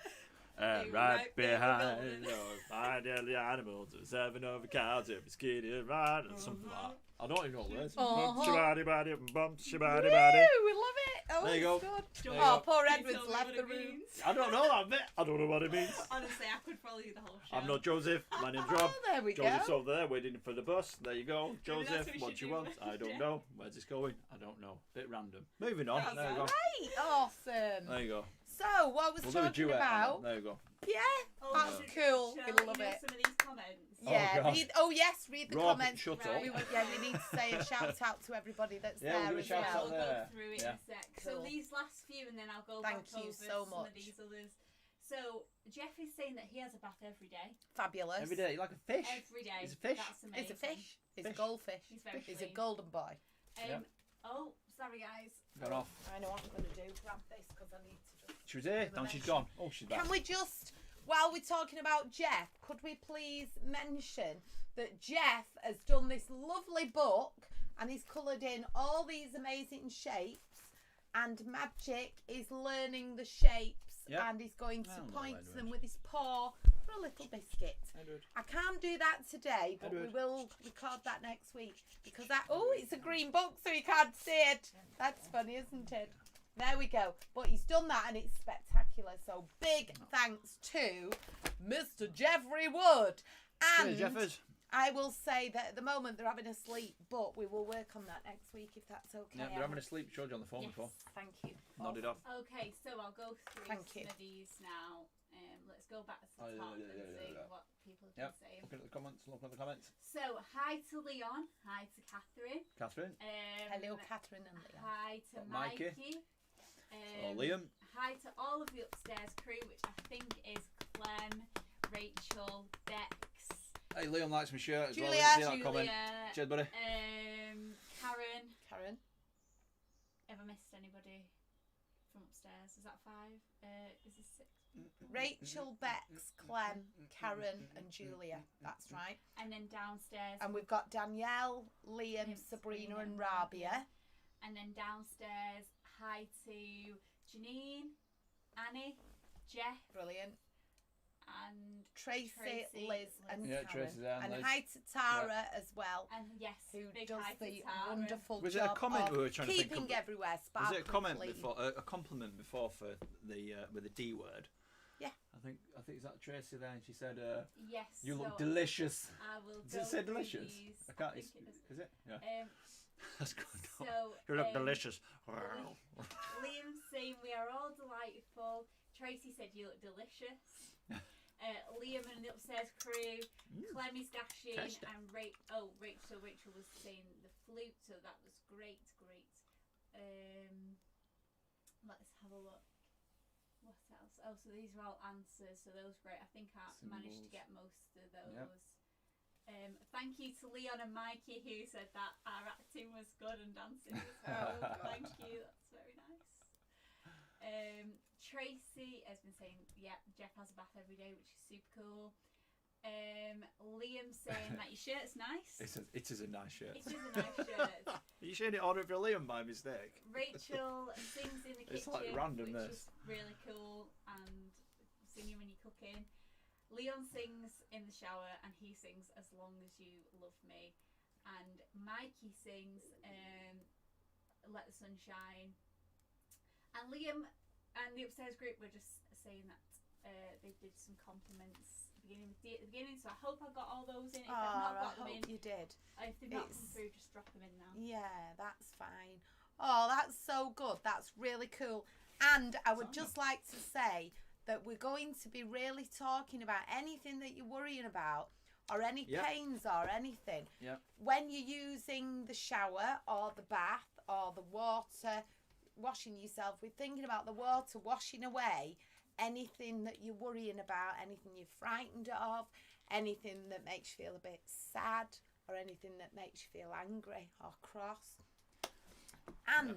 And right behind those fine deadly animals, there's 7 of a cows, every skinny and right, and something like that. I don't even know what it is. Shabadi badi, bum, shabadi badi. Woo, we love it. Oh, There you go. it's good. There you Oh, go. poor Can you Edward's tell me left what the it room. means? I don't know that bit. I don't know what it means. Honestly, I could follow you the whole show. I'm not Joseph. My name's Rob. Oh, there we Joseph's go. over there waiting for the bus. There you go. Maybe that's Joseph, what we what should you do want? with I don't Jeff. know. Where's this going? I don't know. Bit random. Moving on. There you There you go. go. Right, awesome. There you go. So, what I was We'll do a talking duet. on about? it. There you go. Yeah, Oh, that's should- cool. shall I You'll let love you know it. some of these comments? Yeah, God. read the Rob, comments. shut Right. up. We need to say a shout out to everybody that's Yeah, we'll there give a as shout Yeah, out well. we'll there. go through it Yeah. in a sec. So Cool. these last few, and then I'll go Thank back you over so some much. of these others. So Jeff is saying that he has a bath every day. Fabulous. Every day, like a fish. Every day. He's a fish. That's amazing. It's a fish. It's a Fish. goldfish. He's very He's a clean. golden boy. Yeah. Oh, sorry guys. Got off. I know what I'm going to do. Grab this because I need to just... She was here. Now she's gone. Oh, she's back. Can we just, while we're talking about Jeff, could we please mention that Jeff has done this lovely book and he's coloured in all these amazing shapes, and Magic is learning the shapes Yeah. and he's going to Well done, point Edward. them with his paw for a little biscuit. Edward. I can't do that today, but Edward. we will record that next week because that. Oh, it's a green book, so you can't see it. That's funny, isn't it? There we go. But he's done that and it's spectacular. So big thanks to Mr. Jeffrey Wood. And Cheers, Jeffers. I will say that at the moment they're having a sleep, but we will work on that next week if that's okay. Yeah, they're having a sleep. Showed you on the phone Yes. before. Thank you. Nodded off. Okay, so I'll go through Thank some you. of these now. Let's go back to the Oh, yeah, top yeah, and yeah, see yeah. what people have Yep. been saying. Looking at the comments. Looking at the comments. So, hi to Leon. Hi to Catherine. Catherine. Hello, Catherine and Leon. Hi to Got Mikey. Mikey. Oh, Liam. Hi to all of the upstairs crew, which I think is Clem, Rachel, Dex, Hey, Liam likes my shirt as well. Julia. See that comment. Julia, Cheers, buddy. Karen. Karen. Have I missed anybody from upstairs? Is that 5? Is this 6? Rachel, Bex, Clem, Karen, and Julia. That's right. And then downstairs. And we've got Danielle, Liam, Sabrina, and Rabia. And then downstairs, hi to Janine, Annie, Jeff, Brilliant. and Tracy, Liz, and Yeah, Karen. Tracy's there and Liz. hi to Tara as well, yes, who big does hi to the Tara. wonderful Was it a job comment of we were trying to think keeping of? everywhere Was sparkling it a comment clean. before? A compliment before for the with the D word? Yeah. I think is that Tracy there, and she said, Yes. "You look so delicious." I will Does go it say through delicious? these. I can't. think it does. Is it? Yeah. That's good. So You look um, delicious. Liam saying we are all delightful. Tracy said you look delicious. Liam and the upstairs crew. Clemmy's dashing Tasty. and Rachel was saying the flute, so that was great. Let's have a look. What else? Oh, so these are all answers, so those were great. I think I managed to Symbols. get most of those. Yep. Thank you to Leon and Mikey who said that our acting was good and dancing was well. Thank you, that's very nice. Tracy has been saying, yeah, Jeff has a bath every day, which is super cool. Liam saying that your shirt's nice. It is a nice shirt. It is a nice shirt. You shouldn't order it for Liam by mistake. Rachel sings in the kitchen, It's like random, which this. is really cool, and singing when you're cooking. Leon sings in the shower, and he sings As Long As You Love Me. And Mikey sings Let the Sun Shine. And Liam and the upstairs group were just saying that they did some compliments at the beginning, so I hope I got all those in. If I've not I got them hope in, you did. if they've not come It's- through, just drop them in now. Yeah, that's fine. Oh, that's so good. That's really cool. And I would just like to say that we're going to be really talking about anything that you're worrying about, or any Yep. pains or anything. Yeah. When you're using the shower or the bath or the water, washing yourself, we're thinking about the water washing away anything that you're worrying about, anything you're frightened of, anything that makes you feel a bit sad, or anything that makes you feel angry or cross. And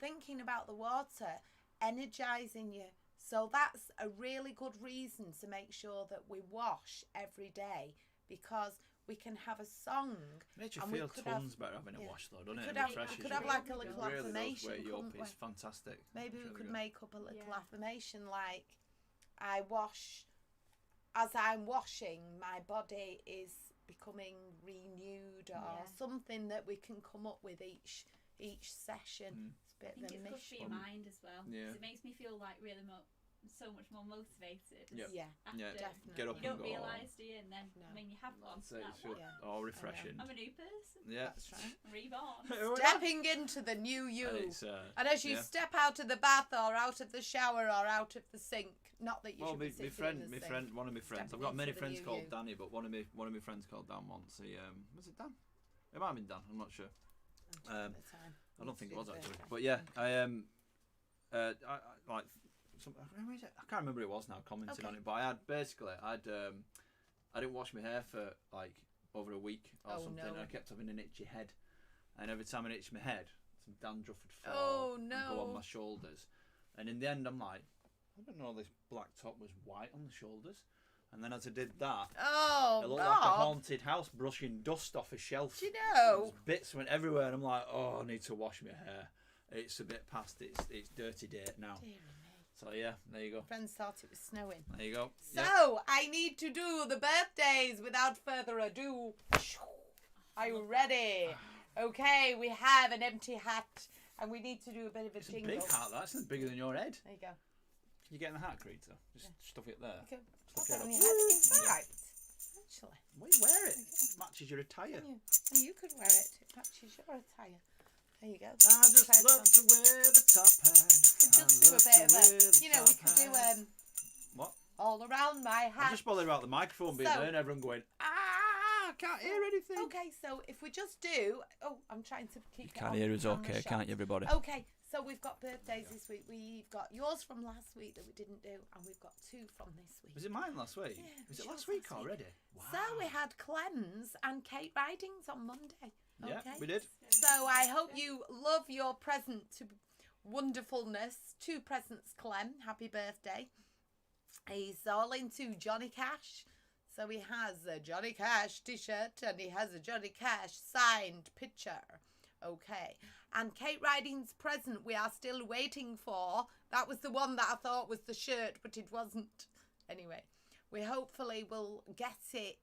thinking about the water energizing you. So that's a really good reason to make sure that we wash every day, because we can have a song. Makes you and we feel could tons have- better having a yeah. wash, though, doesn't We it? could It have, refreshes we could you. have like a It little Really does affirmation. wake you up. couldn't we? It's fantastic. Maybe It's we really could good. make up a little Yeah. affirmation like, I wash, as I'm washing, my body is becoming renewed or Yeah. something that we can come up with each session. It's a I bit think of a it's good for your mission. mind as well. Yeah. 'Cause it makes me feel like really so much more motivated. Yep. Yeah, After. Yeah, definitely. get up You don't and go. realise, do you? And then No. when you have one, So like, it's wow, all refreshing. I'm a new person. Yeah. That's right. I'm reborn. Stepping into the new you. And it's, And as you yeah. step out of the bath or out of the shower or out of the sink, not that you Well, should my be sitting friend, in the my sink. friend, one of my friends. Stepping I've got many into the friends new called you. Danny, but one of my friends called Dan once. He was it Dan? It might have been Dan. I'm not sure. At the time. I don't think it was actually. Birthday. But yeah, I like. I can't remember who it was now commenting Okay. on it, but I didn't wash my hair for like over a week or Oh, something. no. And I kept having an itchy head, and every time I itched my head, some dandruff would fall Oh, and go on no. my shoulders. And in the end, I'm like, I didn't know this black top was white on the shoulders. And then as I did that, Oh, it looked like a Bob. haunted house brushing dust off a shelf. Do you know? Bits went everywhere, and I'm like, oh, I need to wash my hair. It's a bit past its dirty date now. Dear me. So yeah, there you go. Friends thought it was snowing. There you go. So, I need to do the birthdays without further ado. Are you ready? Okay, we have an empty hat and we need to do a bit of a It's a jingle. big hat. That's bigger than your head. There you go. You getting the hat, Greta? Just stuff it there. Okay. Stuff Put it that on up. your head. In fact, actually, Why you wear it? Matches your attire. you could wear it. It matches your attire. There you go. I just Try love to wear the top hat. We could just do a bit of a, we could do What? all around my I'm hat. just bothered about the microphone being So- there and everyone going, I can't hear anything. Okay, so if we just do, I'm trying to keep it Can't on- hear us on the okay, shot. can't you, everybody? Okay, so we've got birthdays this week. We've got yours from last week that we didn't do, and we've got 2 from this week. Was it mine last week? Yeah, Was it it last was week last week. already? Wow. So we had Clem's and Kate Ridings on Monday. Yeah, Okay. we did. So I hope you love your present to wonderfulness. 2 presents, Clem. Happy birthday. He's all into Johnny Cash. So he has a Johnny Cash t-shirt and he has a Johnny Cash signed picture. Okay. And Kate Riding's present we are still waiting for. That was the one that I thought was the shirt, but it wasn't. Anyway, we hopefully will get it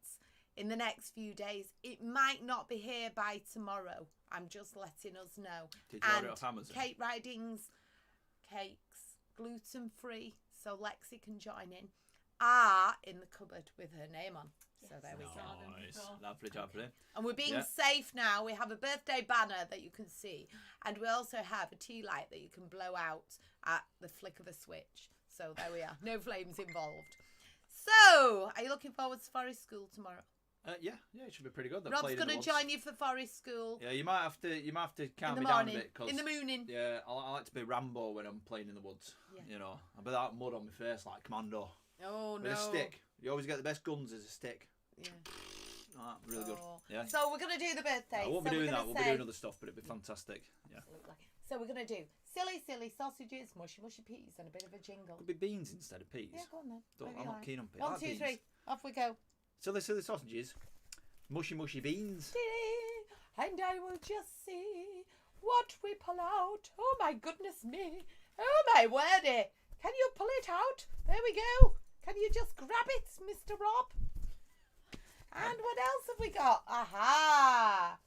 in the next few days. It might not be here by tomorrow. I'm just letting us know. Did you order it off Amazon? Kate Riding's cakes, gluten-free, so Lexi can join in, are in the cupboard with her name on. So there we go. Nice. Lovely job, okay. And we're being Yeah. safe now. We have a birthday banner that you can see. And we also have a tea light that you can blow out at the flick of a switch. So there we are. No flames involved. So, are you looking forward to Forest School tomorrow? Yeah, it should be pretty good. They're Rob's playing in going the to woods. join you for Forest School Yeah, you might have to calm in me the down a morning. bit. 'Cause In the mooning. yeah, I like to be Rambo when I'm playing in the woods. Yeah. You know, I'll be that mud on my face like Commando. Oh, With no. a stick. You always get the best guns as a stick. Yeah. Oh, really good. Oh. Yeah. So, we're going to do the birthday. I won't be So we're doing that. gonna We'll be say- doing other stuff, but it'd be fantastic. Yeah. Absolutely. So we're going to do silly sausages, mushy peas, and a bit of a jingle. Could be beans instead of peas. Yeah, go on then. Don't- Whatever I'm you not like. keen on peas. I 1, like 2, beans. 3. Off we go. Silly sausages. Mushy beans. And I will just see what we pull out. Oh my goodness me. Oh my wordy. Can you pull it out? There we go. Can you just grab it, Mr. Rob? And what else have we got? Aha!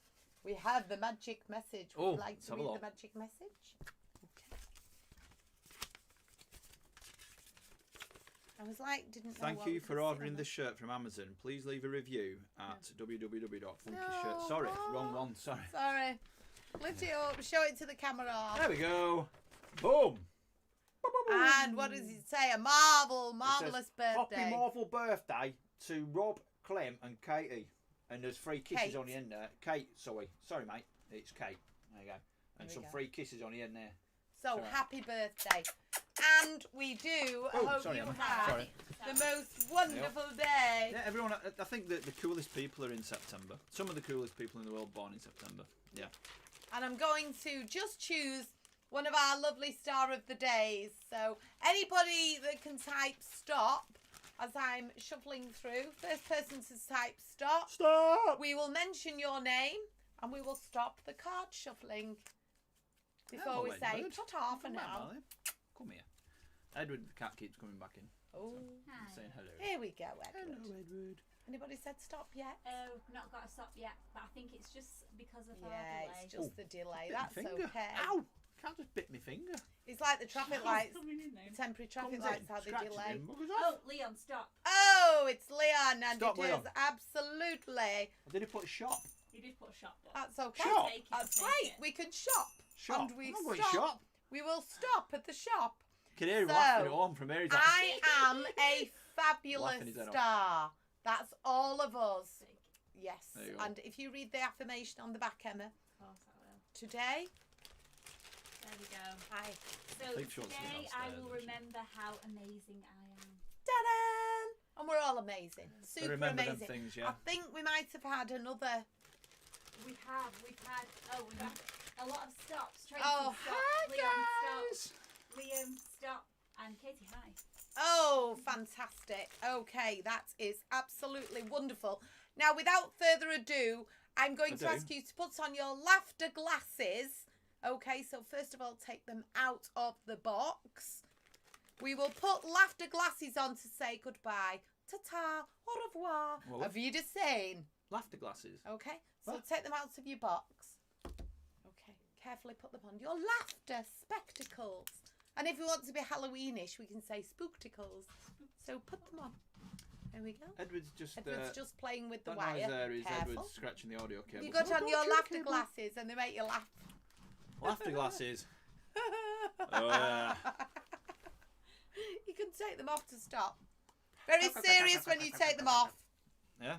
We have the magic message. Would Oh, you like let's to have a read the look. magic message? Okay. I was like, didn't know Thank what you was for gonna ordering say. this shirt from Amazon. Please leave a review at www.funkyshirt. No, Sorry, Rob. wrong one. Sorry. Sorry. Lift it up. Show it to the camera. There we go. Boom. And what does it say? A marvellous Happy birthday. Marvel birthday to Rob, Clem, and Katie. And there's 3 kisses Kate. on the end there. Kate, sorry, mate. It's Kate. There you go. And There some we go. 3 kisses on the end there. So Sorry. happy birthday. And we do Oh, hope sorry, you Emma. have Sorry. the most wonderful day. Yeah, everyone. I think that the coolest people are in September. Some of the coolest people in the world born in September. Yeah. And I'm going to just choose one of our lovely star of the days. So anybody that can type stop as I'm shuffling through, first person to type stop, Stop. we will mention your name and we will stop the card shuffling before we say ta-ta for now. Come here. Edward the cat keeps coming back in. Oh, Hi. Saying hello. here we go, Edward. Hello, Edward. Anybody said stop yet? Not got to stop yet, but I think it's just because of our Yeah, delay. it's just the delay. Bit my That's finger. okay. Ow! Can't just bit my finger. It's like the traffic lights, Coming in there. temporary traffic Comes lights, in, how they scratches delay. me, buggers Oh, off. Leon, stop. Oh, it's Leon, and Stop, it Leon. is absolutely. Did he put shop? You did put a shop on. That's okay. Shop. Take it, That's take right. it. We can shop. Shop. And we I'm not going stop. shop. We will stop at the shop. Can hear him So, laughing at home from here. He's like, I am a fabulous Laughing his head off. star. That's all of us. Take it. Yes. There you go. And if you read the affirmation on the back, Emma, Of course I will. today, There we go. I So think she wants to be today I downstairs, will doesn't she? remember how amazing I am. ta-da! And we're all amazing. I Super remember them amazing. things, I yeah. think we might have had another. We've had a lot of stops. Tracy, Oh, stop. hi, Leon, guys. stop. Liam, stop. And Katie, hi. Oh, fantastic. Okay, that is absolutely wonderful. Now, without further ado, I'm going to ask you to put on your laughter glasses. Okay, so first of all, take them out of the box. We will put laughter glasses on to say goodbye. Ta-ta, au revoir, What? auf Wiedersehen. Laughter glasses. Okay, so What? take them out of your box. Okay, carefully put them on. Your laughter spectacles. And if we want to be Halloweenish, we can say spookticles. So put them on. There we go. Edward's just Just playing with the that wire. noise there is Careful. Edward scratching the audio cable. You got Oh, on don't your check laughter cable. glasses and they make you laugh. Laughter glasses. Yeah. You can take them off to stop. Very serious when you take them off. Yeah.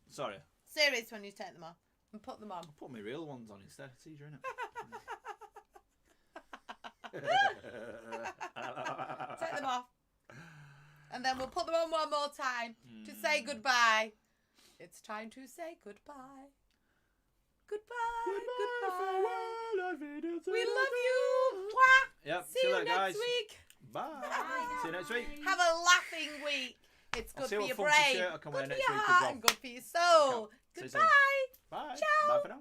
Sorry. Serious when you take them off. And put them on. I'll put my real ones on instead. It's easier, innit? Take them off. And then we'll put them on one more time to say goodbye. It's time to say goodbye. Goodbye. Goodbye. We love you. Mwah. Yep. See you later, next guys. week. Bye. See you next week. Have a laughing week. It's I'll good see for what your funky brain, shirt I can wear good for next your week as heart, well. and good for your soul. See you soon. Goodbye. Bye. Ciao. Bye for now.